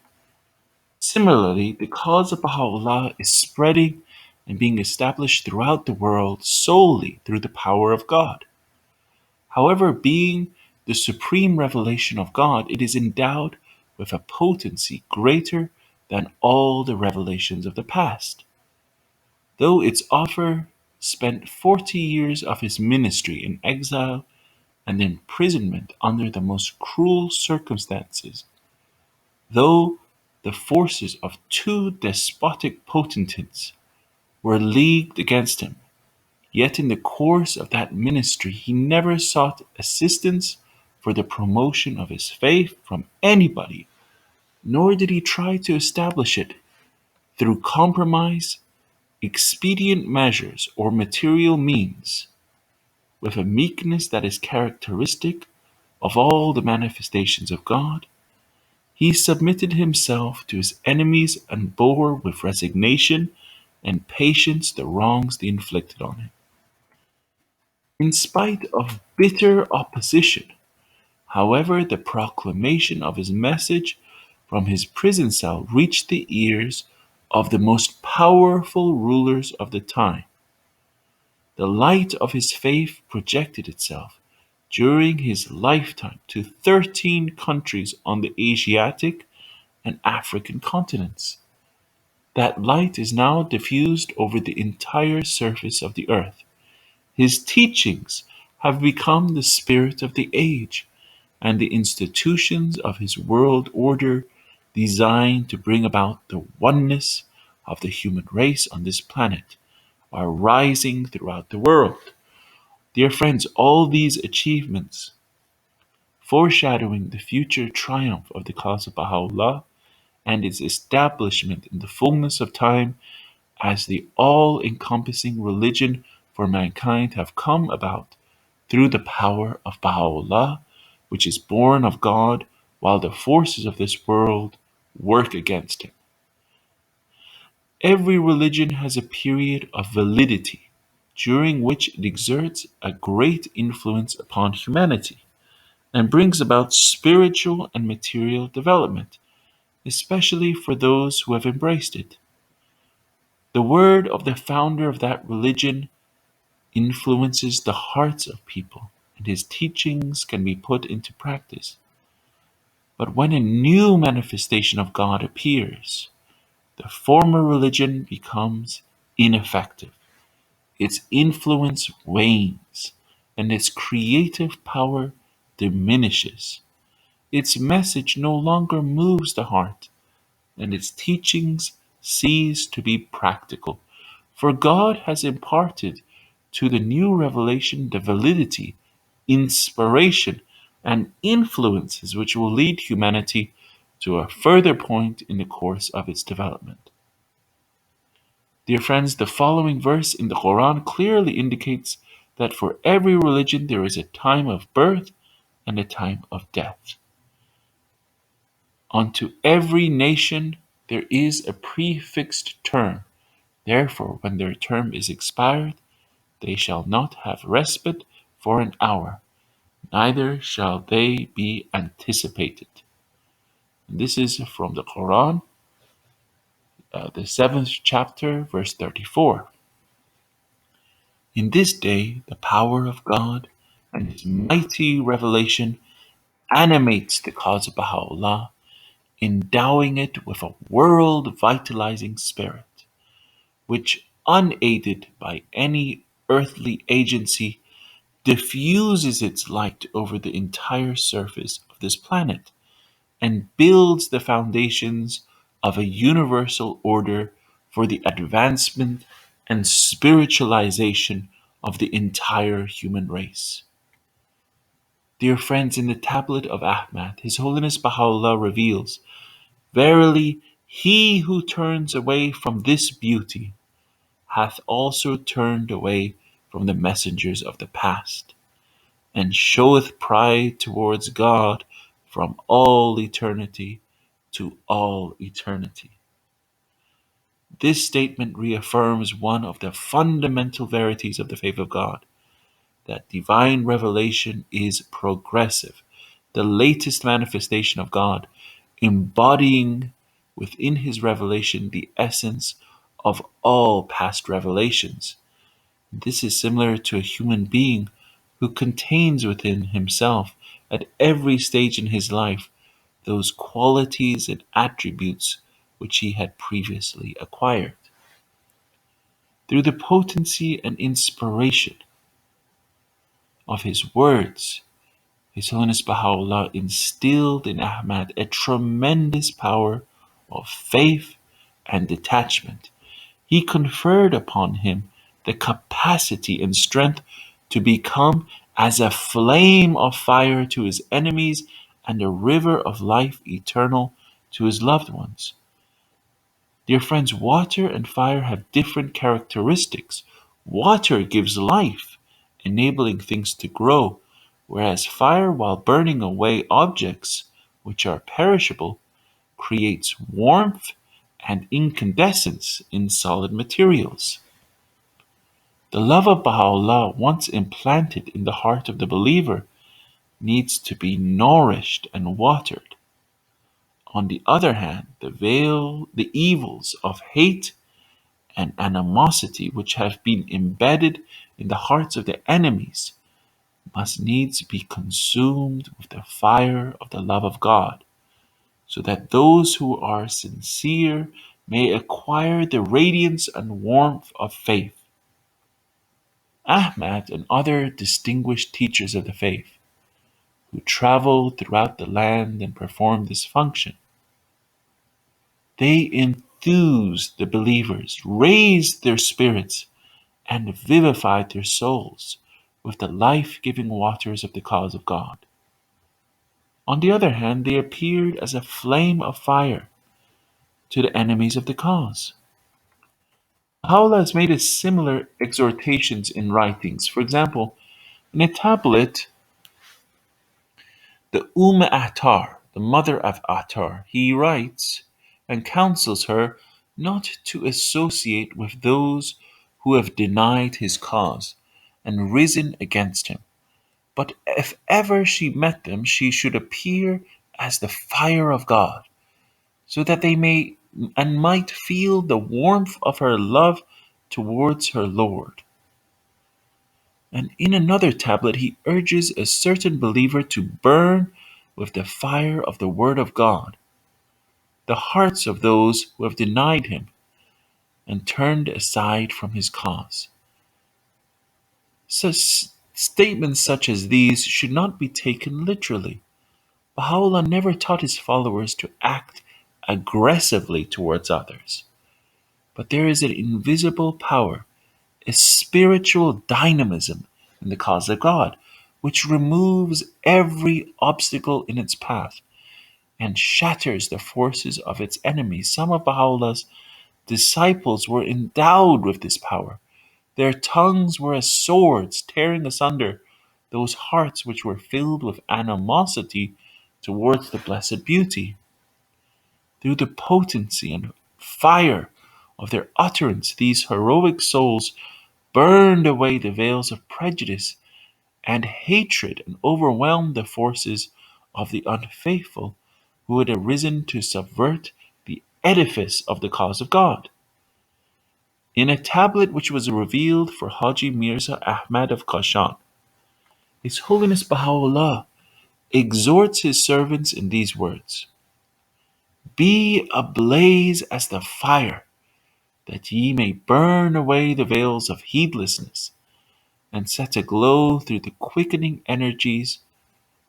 S1: Similarly, the cause of Baha'u'lláh is spreading and being established throughout the world solely through the power of God. However, being the supreme revelation of God, it is endowed with a potency greater than all the revelations of the past. Though its author spent 40 years of his ministry in exile and imprisonment under the most cruel circumstances, though the forces of two despotic potentates were leagued against him, yet in the course of that ministry he never sought assistance for the promotion of his faith from anybody, nor did he try to establish it through compromise, expedient measures, or material means. With a meekness that is characteristic of all the manifestations of God, he submitted himself to his enemies and bore with resignation and patience the wrongs they inflicted on him. In spite of bitter opposition, however, the proclamation of his message from his prison cell reached the ears of the most powerful rulers of the time. The light of his faith projected itself during his lifetime to 13 countries on the Asiatic and African continents. That light is now diffused over the entire surface of the earth. His teachings have become the spirit of the age, and the institutions of his world order designed to bring about the oneness of the human race on this planet are rising throughout the world. Dear friends, all these achievements, foreshadowing the future triumph of the cause of Baha'u'lláh and its establishment in the fullness of time as the all encompassing religion for mankind, have come about through the power of Baha'u'lláh, which is born of God, while the forces of this world work against him. Every religion has a period of validity during which it exerts a great influence upon humanity and brings about spiritual and material development, especially for those who have embraced it. The word of the founder of that religion influences the hearts of people, and his teachings can be put into practice. But when a new manifestation of God appears, the former religion becomes ineffective. Its influence wanes, and its creative power diminishes. Its message no longer moves the heart, and its teachings cease to be practical. For God has imparted to the new revelation the validity, inspiration, and influences which will lead humanity to a further point in the course of its development. Dear friends, the following verse in the Quran clearly indicates that for every religion there is a time of birth and a time of death. Unto every nation there is a prefixed term. Therefore, when their term is expired, they shall not have respite for an hour, neither shall they be anticipated. And this is from the Quran, the 7th chapter, verse 34. In this day, the power of God and his mighty revelation animates the cause of Baha'u'lláh, endowing it with a world vitalizing spirit, which, unaided by any earthly agency, diffuses its light over the entire surface of this planet and builds the foundations of a universal order for the advancement and spiritualization of the entire human race. Dear friends, in the Tablet of Ahmad, His Holiness Baha'u'lláh reveals, "Verily, he who turns away from this beauty hath also turned away from the messengers of the past, and showeth pride towards God from all eternity, to all eternity. This statement reaffirms one of the fundamental verities of the faith of God, that divine revelation is progressive, the latest manifestation of God, embodying within his revelation the essence of all past revelations. This is similar to a human being who contains within himself, at every stage in his life, those qualities and attributes which he had previously acquired. Through the potency and inspiration of his words, His Holiness Baha'u'lláh instilled in Ahmad a tremendous power of faith and detachment. He conferred upon him the capacity and strength to become as a flame of fire to his enemies and a river of life eternal to his loved ones. Dear friends, water and fire have different characteristics. Water gives life, enabling things to grow, whereas fire, while burning away objects which are perishable, creates warmth and incandescence in solid materials. The love of Baha'u'lláh, once implanted in the heart of the believer, needs to be nourished and watered. On the other hand, the evils of hate and animosity which have been embedded in the hearts of the enemies must needs be consumed with the fire of the love of God, so that those who are sincere may acquire the radiance and warmth of faith. Ahmad and other distinguished teachers of the faith who traveled throughout the land and performed this function, they enthused the believers, raised their spirits, and vivified their souls with the life-giving waters of the cause of God. On the other hand, they appeared as a flame of fire to the enemies of the cause. Baha'u'lláh has made similar exhortations in writings. For example, in a tablet, the Attar, the mother of Attar, he writes and counsels her not to associate with those who have denied his cause and risen against him. But if ever she met them, she should appear as the fire of God, so that they may and might feel the warmth of her love towards her Lord. And in another tablet, he urges a certain believer to burn with the fire of the Word of God the hearts of those who have denied him and turned aside from his cause. Statements such as these should not be taken literally. Baha'u'lláh never taught his followers to act aggressively towards others. But there is an invisible power, a spiritual dynamism in the cause of God, which removes every obstacle in its path and shatters the forces of its enemies. Some of Baha'u'llah's disciples were endowed with this power. Their tongues were as swords tearing asunder those hearts which were filled with animosity towards the Blessed Beauty. Through the potency and fire of their utterance, these heroic souls burned away the veils of prejudice and hatred and overwhelmed the forces of the unfaithful who had arisen to subvert the edifice of the cause of God. In a tablet which was revealed for Haji Mirza Ahmad of Kashan, His Holiness Baha'u'lláh exhorts his servants in these words: Be ablaze as the fire, that ye may burn away the veils of heedlessness, and set aglow through the quickening energies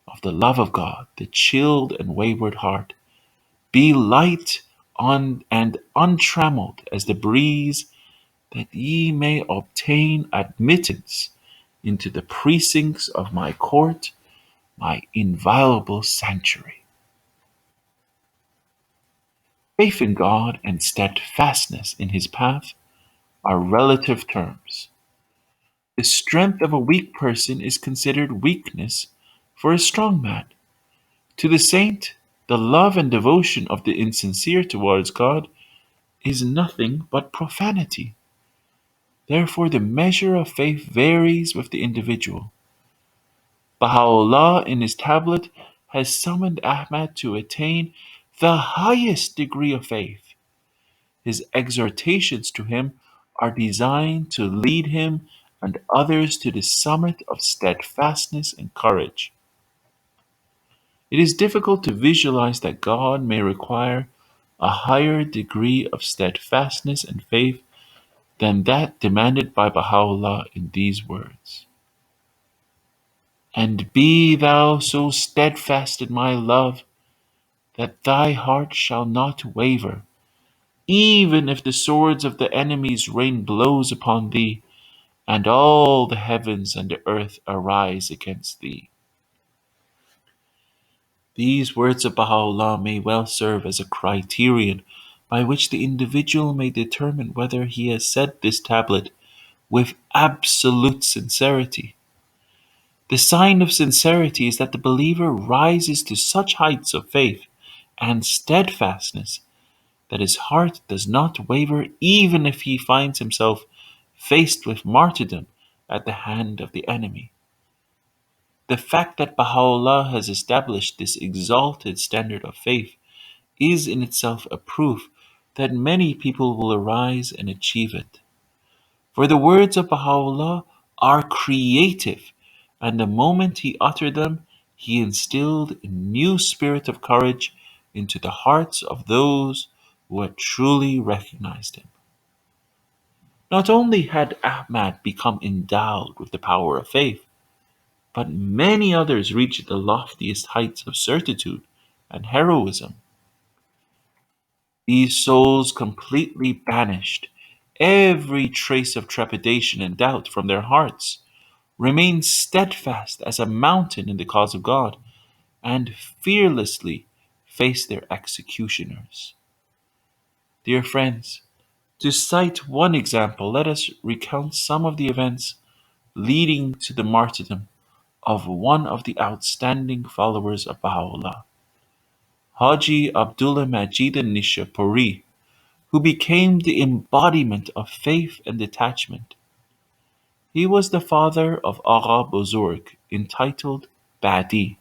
S1: of the love of God the chilled and wayward heart. Be light on and untrammeled as the breeze, that ye may obtain admittance into the precincts of my court, my inviolable sanctuary. Faith in God and steadfastness in his path are relative terms. The strength of a weak person is considered weakness for a strong man. To the saint, The love and devotion of the insincere towards God is nothing but profanity. Therefore, the measure of faith varies with the individual. Baha'u'lláh in his tablet has summoned Ahmad to attain the highest degree of faith. His exhortations to him are designed to lead him and others to the summit of steadfastness and courage. It is difficult to visualize that God may require a higher degree of steadfastness and faith than that demanded by Baha'u'lláh in these words. And be thou so steadfast in my love that thy heart shall not waver, even if the swords of the enemies rain blows upon thee, and all the heavens and the earth arise against thee. These words of Baha'u'lláh may well serve as a criterion by which the individual may determine whether he has said this tablet with absolute sincerity. The sign of sincerity is that the believer rises to such heights of faith and steadfastness that his heart does not waver even if he finds himself faced with martyrdom at the hand of the enemy. The fact that Baha'u'lláh has established this exalted standard of faith is in itself a proof that many people will arise and achieve it. For the words of Baha'u'lláh are creative, and the moment he uttered them, he instilled a new spirit of courage into the hearts of those who had truly recognized him. Not only had Ahmad become endowed with the power of faith, but many others reached the loftiest heights of certitude and heroism. These souls completely banished every trace of trepidation and doubt from their hearts, remained steadfast as a mountain in the cause of God, and fearlessly faced their executioners. Dear friends, to cite one example, let us recount some of the events leading to the martyrdom of one of the outstanding followers of Baha'u'lláh, Haji Abdullah Majid Nishapuri, who became the embodiment of faith and detachment. He was the father of Agha Buzurg, entitled Badi,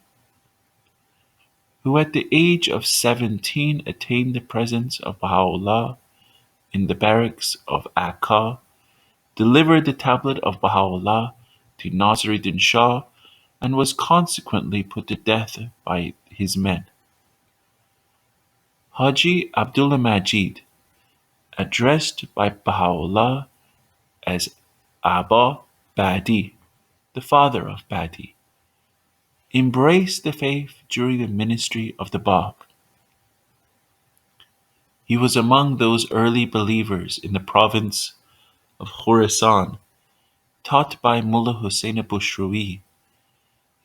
S1: who at the age of 17 attained the presence of Baha'u'lláh in the barracks of Akka, delivered the tablet of Baha'u'lláh to Nasruddin Shah, and was consequently put to death by his men. Haji Abdullah Majid, addressed by Baha'u'lláh as Abba Badi, the father of Badi, embraced the faith during the ministry of the Bab. He was among those early believers in the province of Khorasan, taught by Mullah Hussein Bushrawi.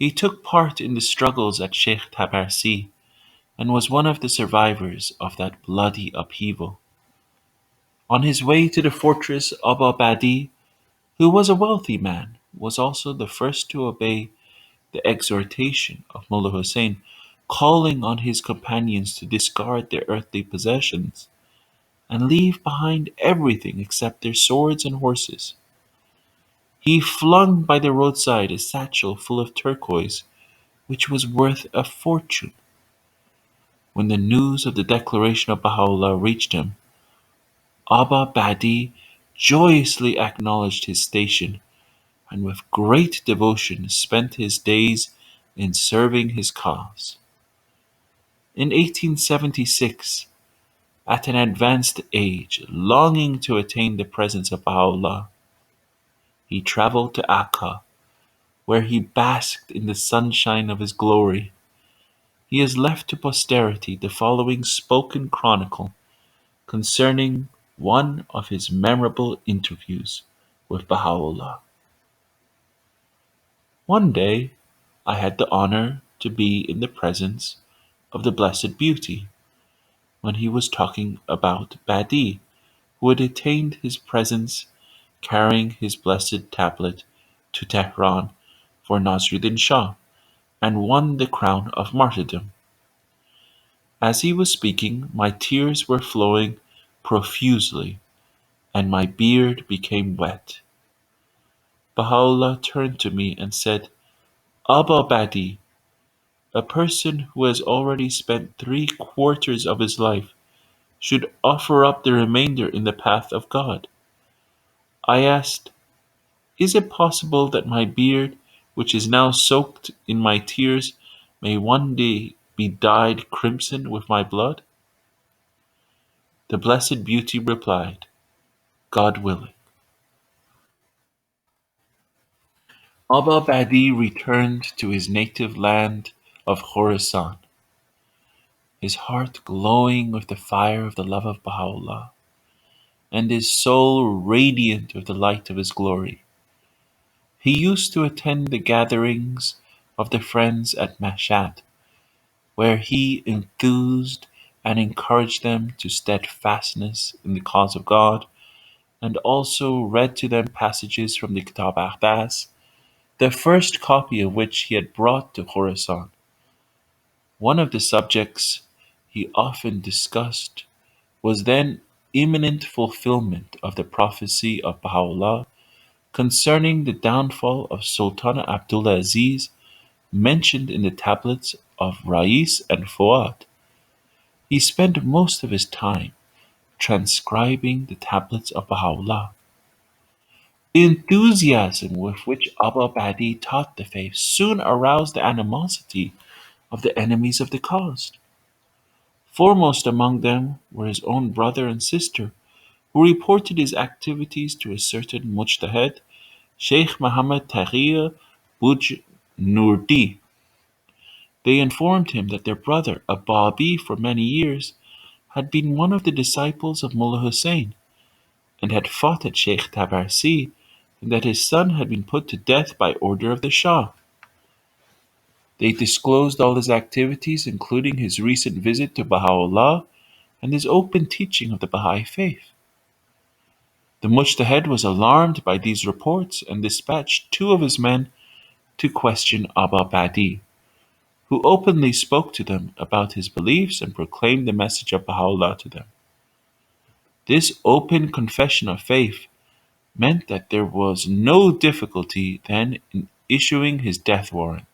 S1: He took part in the struggles at Sheikh Tabarsi and was one of the survivors of that bloody upheaval. On his way to the fortress, Abba Badi, who was a wealthy man, was also the first to obey the exhortation of Mullah Hussein, calling on his companions to discard their earthly possessions and leave behind everything except their swords and horses. He flung by the roadside a satchel full of turquoise, which was worth a fortune. When the news of the declaration of Baha'u'lláh reached him, Abba Badi joyously acknowledged his station and with great devotion spent his days in serving his cause. In 1876, at an advanced age, longing to attain the presence of Baha'u'lláh, he traveled to Akka, where he basked in the sunshine of his glory. He has left to posterity the following spoken chronicle concerning one of his memorable interviews with Baha'u'lláh. One day, I had the honor to be in the presence of the Blessed Beauty when he was talking about Badi, who had attained his presence carrying his blessed tablet to Tehran for Nasruddin Shah and won the crown of martyrdom. As he was speaking, my tears were flowing profusely, and my beard became wet. Baha'u'lláh turned to me and said, Abba Badi, a person who has already spent 3/4 of his life should offer up the remainder in the path of God. I asked, Is it possible that my beard, which is now soaked in my tears, may one day be dyed crimson with my blood? The Blessed Beauty replied, God willing. Abba Badi returned to his native land of Khorasan, his heart glowing with the fire of the love of Baha'u'lláh, and his soul radiant with the light of his glory. He used to attend the gatherings of the friends at Mashhad, where he enthused and encouraged them to steadfastness in the cause of God, and also read to them passages from the Kitab Aqdas, the first copy of which he had brought to Khorasan. One of the subjects he often discussed was then imminent fulfillment of the prophecy of Baha'u'lláh concerning the downfall of Sultan Abdullah Aziz mentioned in the tablets of Rais and Fuad. He spent most of his time transcribing the tablets of Baha'u'lláh. The enthusiasm with which Abba Badi taught the faith soon aroused the animosity of the enemies of the cause. Foremost among them were his own brother and sister, who reported his activities to a certain mujtahid, Sheikh Muhammad Taghi Buj Nurdi. They informed him that their brother, a Babi for many years, had been one of the disciples of Mullah Hussein, and had fought at Sheikh Tabarsi, and that his son had been put to death by order of the Shah. They disclosed all his activities, including his recent visit to Baha'u'lláh and his open teaching of the Bahá'í Faith. The mujtahid was alarmed by these reports and dispatched 2 of his men to question Abba Badi, who openly spoke to them about his beliefs and proclaimed the message of Baha'u'lláh to them. This open confession of faith meant that there was no difficulty then in issuing his death warrant.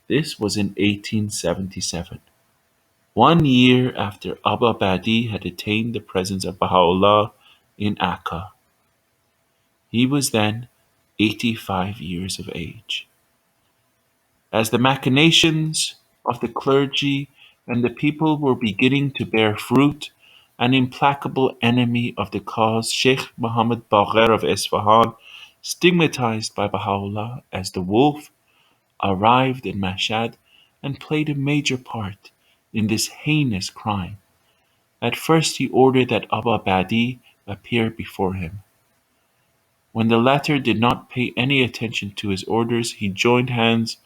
S1: This was in 1877, 1 year after Abba Badi had attained the presence of Baha'u'lláh in Akka. He was then 85 years of age. As the machinations of the clergy and the people were beginning to bear fruit, an implacable enemy of the cause, Sheikh Muhammad Baqir of Isfahan, stigmatized by Baha'u'lláh as the wolf, arrived in Mashhad and played a major part in this heinous crime. At first he ordered that Abba Badi appear before him. When the latter did not pay any attention to his orders, he joined hands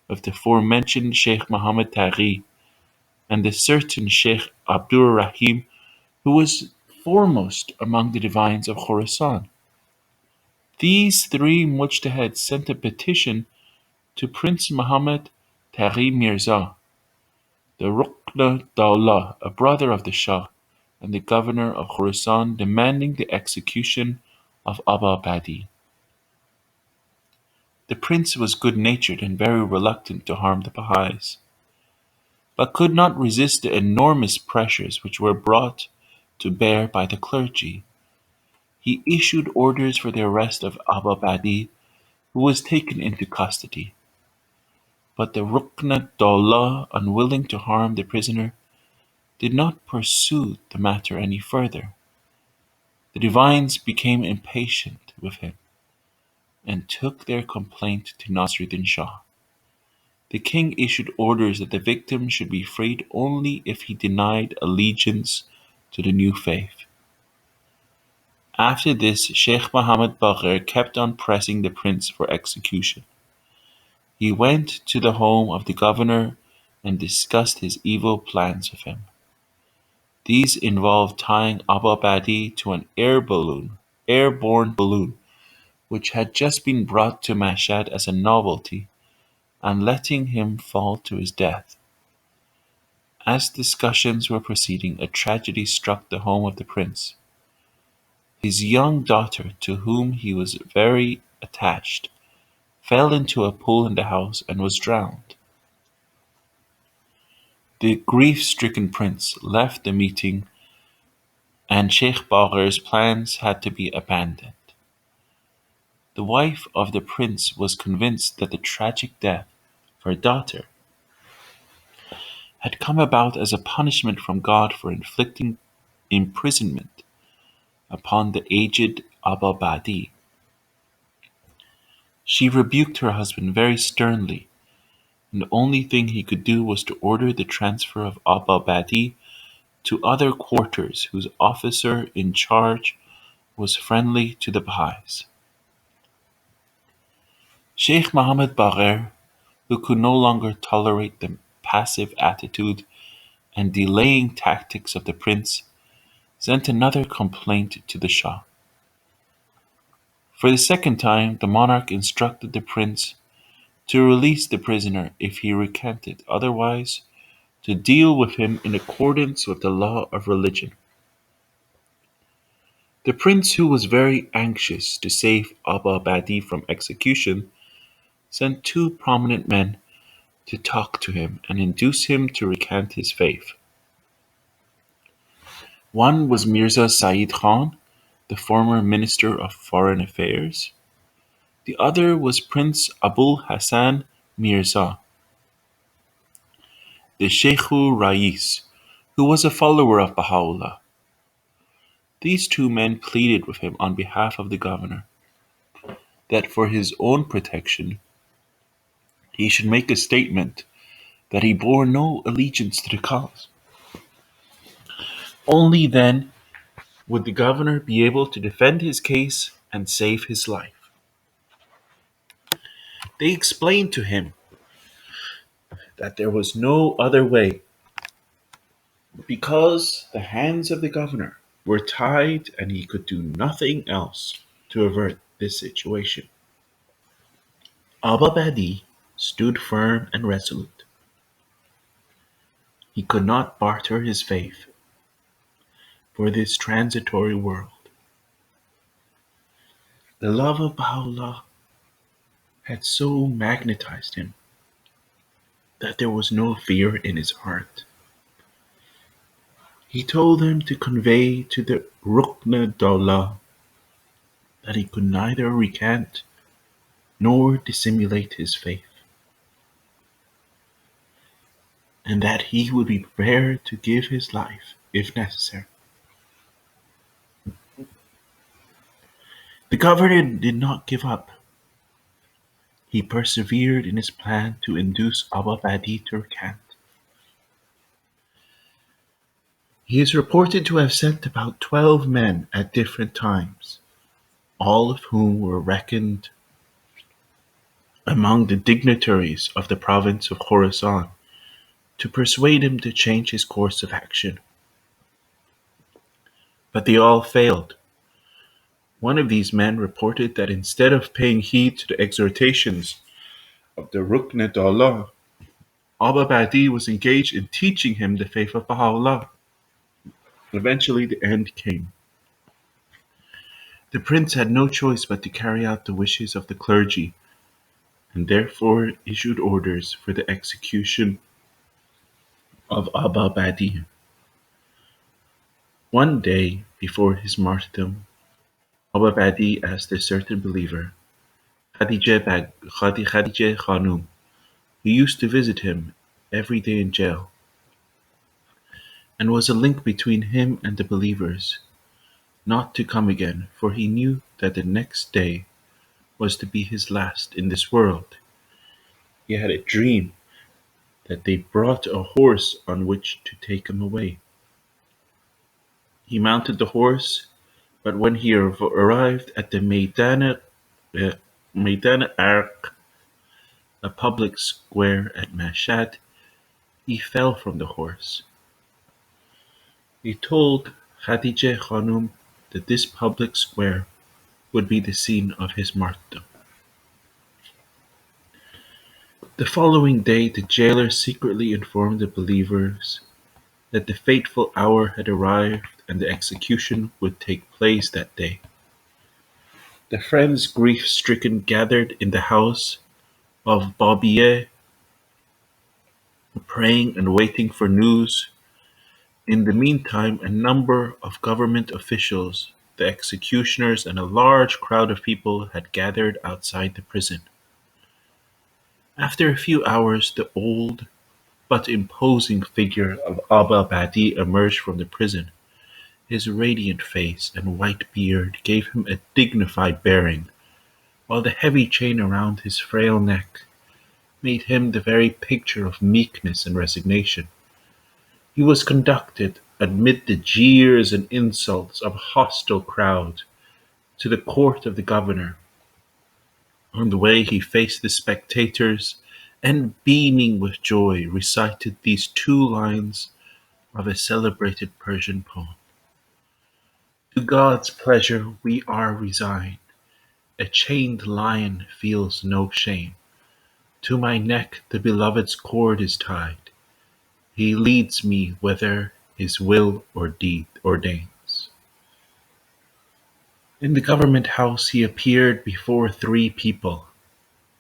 S1: with the forementioned Sheikh Muhammad Taghi and the certain Sheikh Abdur Rahim, who was foremost among the divines of Khorasan. These 3 mujtahids sent a petition to Prince Muhammad Taghi Mirza, the Rukn Dawlah, a brother of the Shah, and the governor of Khorasan, demanding the execution of Abba Badi. The prince was good-natured and very reluctant to harm the Baha'is, but could not resist the enormous pressures which were brought to bear by the clergy. He issued orders for the arrest of Abba Badi, who was taken into custody. But the Rukn Dawlah, unwilling to harm the prisoner, did not pursue the matter any further. The divines became impatient with him and took their complaint to Nasruddin Shah. The king issued orders that the victim should be freed only if he denied allegiance to the new faith. After this, Sheikh Muhammad Baqir kept on pressing the prince for execution. He went to the home of the governor and discussed his evil plans with him. These involved tying Abba Badi to an airborne balloon, which had just been brought to Mashhad as a novelty, and letting him fall to his death. As discussions were proceeding, a tragedy struck the home of the prince. His young daughter, to whom he was very attached, fell into a pool in the house and was drowned. The grief-stricken prince left the meeting, and Sheikh Bagher's plans had to be abandoned. The wife of the prince was convinced that the tragic death of her daughter had come about as a punishment from God for inflicting imprisonment upon the aged Badi. She rebuked her husband very sternly, and the only thing he could do was to order the transfer of Badi to other quarters whose officer in charge was friendly to the Baha'is. Sheikh Mohammed Bagher, who could no longer tolerate the passive attitude and delaying tactics of the prince, sent another complaint to the Shah. For the second time, the monarch instructed the prince to release the prisoner if he recanted, otherwise to deal with him in accordance with the law of religion. The prince, who was very anxious to save Badi from execution, sent two prominent men to talk to him and induce him to recant his faith. One was Mirza Said Khan, the former Minister of Foreign Affairs. The other was Prince Abul Hassan Mirza, the Sheikhu Rais, who was a follower of Baha'u'lláh. These two men pleaded with him on behalf of the governor that for his own protection he should make a statement that he bore no allegiance to the cause. Only then would the governor be able to defend his case and save his life. They explained to him that there was no other way because the hands of the governor were tied and he could do nothing else to avert this situation. Badi stood firm and resolute. He could not barter his faith for this transitory world. The love of Baha'u'lláh had so magnetized him that there was no fear in his heart. He told them to convey to the Rukn Dawlah that he could neither recant nor dissimulate his faith, and that he would be prepared to give his life if necessary. The governor did not give up. He persevered in his plan to induce Badi to recant. He is reported to have sent about 12 men at different times, all of whom were reckoned among the dignitaries of the province of Khorasan, to persuade him to change his course of action. But they all failed. One of these men reported that instead of paying heed to the exhortations of the Rukn Dawlah, Badi was engaged in teaching him the faith of Baha'u'lláh. Eventually the end came. The prince had no choice but to carry out the wishes of the clergy, and therefore issued orders for the execution of Badi. One day before his martyrdom, Badi asked a certain believer, Khadija Khanum, who used to visit him every day in jail, and was a link between him and the believers, not to come again, for he knew that the next day was to be his last in this world. He had a dream that they brought a horse on which to take him away. He mounted the horse, but when he arrived at the Maidan Arq, a public square at Mashhad, he fell from the horse. He told Khadija Khanum that this public square would be the scene of his martyrdom. The following day, the jailer secretly informed the believers that the fateful hour had arrived and the execution would take place that day. The friends, grief-stricken, gathered in the house of Babiye, praying and waiting for news. In the meantime, a number of government officials, the executioners, and a large crowd of people had gathered outside the prison. After a few hours, the old but imposing figure of Abba Badi emerged from the prison. His radiant face and white beard gave him a dignified bearing, while the heavy chain around his frail neck made him the very picture of meekness and resignation. He was conducted, amid the jeers and insults of a hostile crowd, to the court of the governor. On the way he faced the spectators, and beaming with joy recited these two lines of a celebrated Persian poem. To God's pleasure we are resigned. A chained lion feels no shame. To my neck the beloved's cord is tied. He leads me whither his will or deed ordains. In the government house he appeared before three people: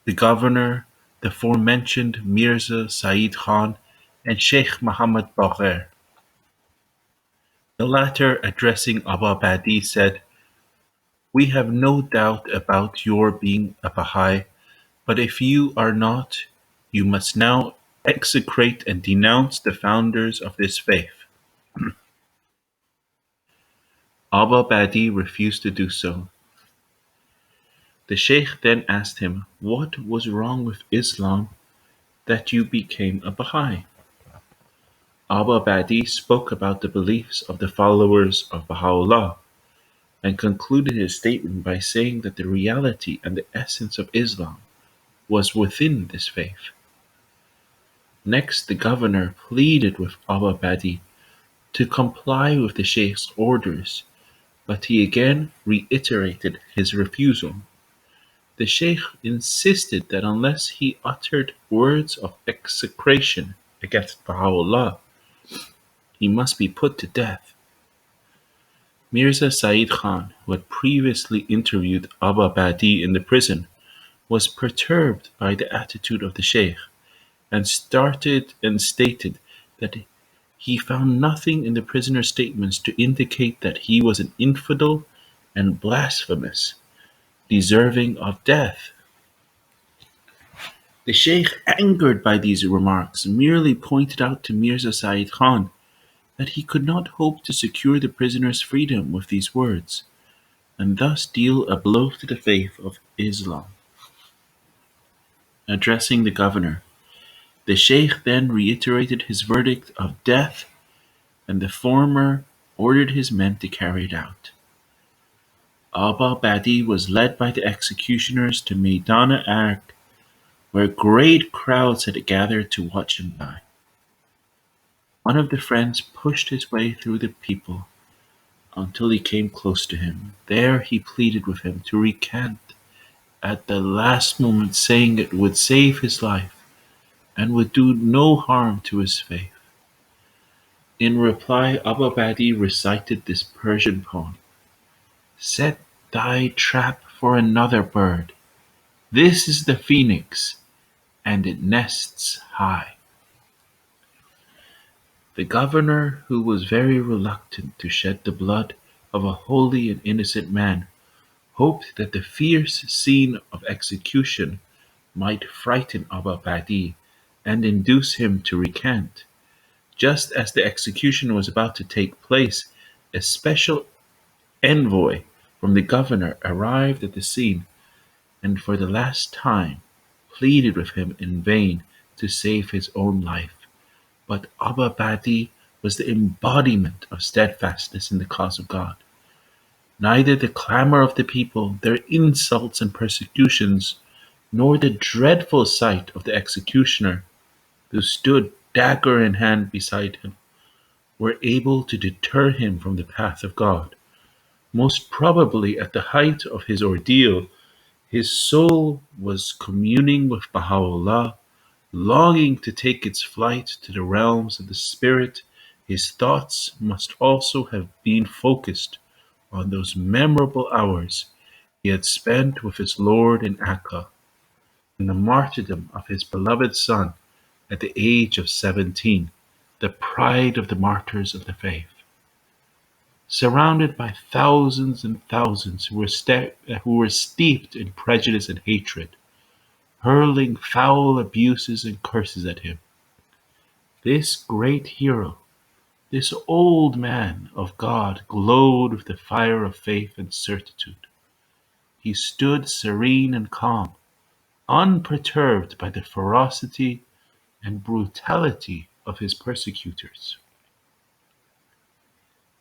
S1: the governor, the forementioned Mirza Said Khan, and Sheikh Muhammad Baqir. The latter, addressing Abba Badi, said, "We have no doubt about your being a Baha'i, but if you are not, you must now execrate and denounce the founders of this faith." Abba Badi refused to do so. The Sheikh then asked him, "What was wrong with Islam that you became a Baha'i?" Abba Badi spoke about the beliefs of the followers of Baha'u'lláh, and concluded his statement by saying that the reality and the essence of Islam was within this faith. Next, the governor pleaded with Abba Badi to comply with the Sheikh's orders, but he again reiterated his refusal. The Sheikh insisted that unless he uttered words of execration against Baha'u'lláh, he must be put to death. Mirza Said Khan, who had previously interviewed Abba Badi in the prison, was perturbed by the attitude of the Sheikh, and stated that he found nothing in the prisoner's statements to indicate that he was an infidel and blasphemous, deserving of death. The Sheikh, angered by these remarks, merely pointed out to Mirza Said Khan that he could not hope to secure the prisoner's freedom with these words, and thus deal a blow to the faith of Islam. Addressing the governor, the Sheikh then reiterated his verdict of death, and the former ordered his men to carry it out. Abba Badi was led by the executioners to Maidan-e-Arq, where great crowds had gathered to watch him die. One of the friends pushed his way through the people until he came close to him. There he pleaded with him to recant at the last moment, saying it would save his life and would do no harm to his faith. In reply, Abba Badi recited this Persian poem: "Set thy trap for another bird. This is the phoenix, and it nests high." The governor, who was very reluctant to shed the blood of a holy and innocent man, hoped that the fierce scene of execution might frighten Abba Badi and induce him to recant. Just as the execution was about to take place, a special envoy from the governor arrived at the scene, and for the last time pleaded with him in vain to save his own life. But Abba Badi was the embodiment of steadfastness in the cause of God. Neither the clamor of the people, their insults and persecutions, nor the dreadful sight of the executioner, who stood dagger in hand beside him, were able to deter him from the path of God. Most probably at the height of his ordeal, his soul was communing with Baha'u'lláh, longing to take its flight to the realms of the spirit His thoughts must also have been focused on those memorable hours he had spent with his Lord in Akka, and the martyrdom of his beloved son at the age of 17, the pride of the martyrs of the faith. Surrounded by thousands and thousands who were steeped in prejudice and hatred, hurling foul abuses and curses at him, this great hero, this old man of God, glowed with the fire of faith and certitude. He stood serene and calm, unperturbed by the ferocity and brutality of his persecutors.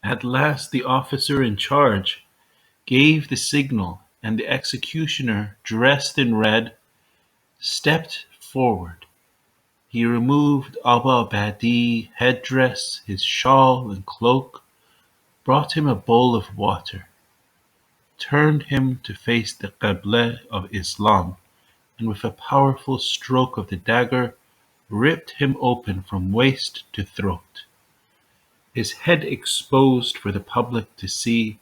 S1: At last the officer in charge gave the signal, and the executioner, dressed in red, stepped forward. He removed Badi's headdress, his shawl and cloak, brought him a bowl of water, turned him to face the Qibla of Islam, and with a powerful stroke of the dagger, ripped him open from waist to throat. His head, exposed for the public to see,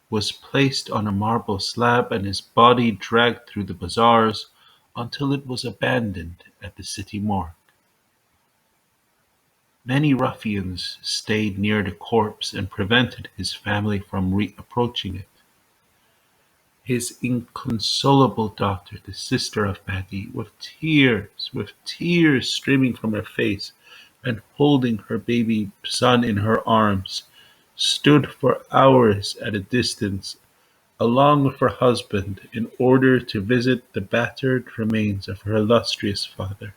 S1: was placed on a marble slab, and his body dragged through the bazaars until it was abandoned at the city morgue. Many ruffians stayed near the corpse and prevented his family from approaching it. His inconsolable daughter, the sister of Badi, with tears streaming from her face, and holding her baby son in her arms, stood for hours at a distance, along with her husband, in order to visit the battered remains of her illustrious father.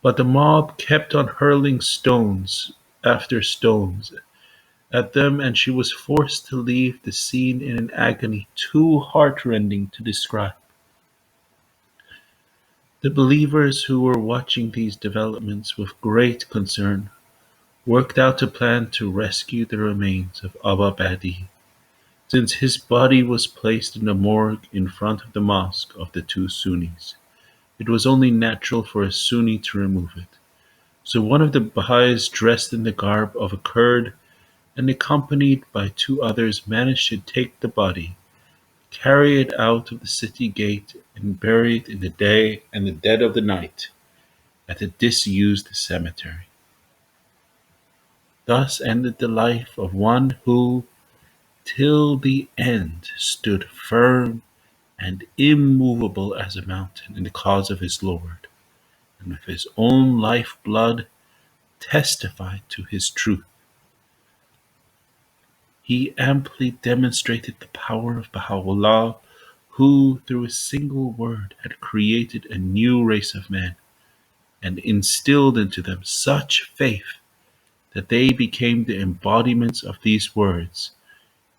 S1: But the mob kept on hurling stones after stones at them, and she was forced to leave the scene in an agony too heartrending to describe. The believers who were watching these developments with great concern worked out a plan to rescue the remains of Badi, since his body was placed in the morgue in front of the mosque of the two Sunnis. It was only natural for a Sunni to remove it. So one of the Baha'is, dressed in the garb of a Kurd and accompanied by two others, managed to take the body, carry it out of the city gate, and bury it in the day and the dead of the night at a disused cemetery. Thus ended the life of one who, till the end, stood firm and immovable as a mountain in the cause of his Lord, and with his own life blood testified to his truth. He amply demonstrated the power of Bahá'u'lláh, who through a single word had created a new race of men, and instilled into them such faith that they became the embodiments of these words: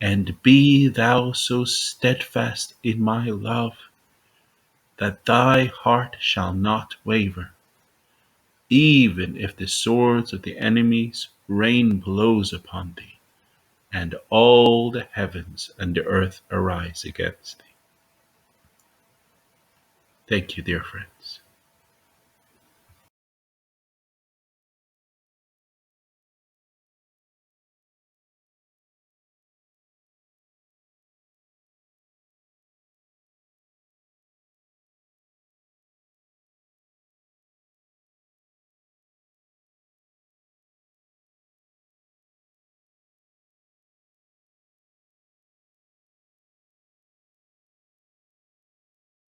S1: "And be thou so steadfast in my love, that thy heart shall not waver, even if the swords of the enemies rain blows upon thee, and all the heavens and the earth arise against thee." Thank you, dear friends.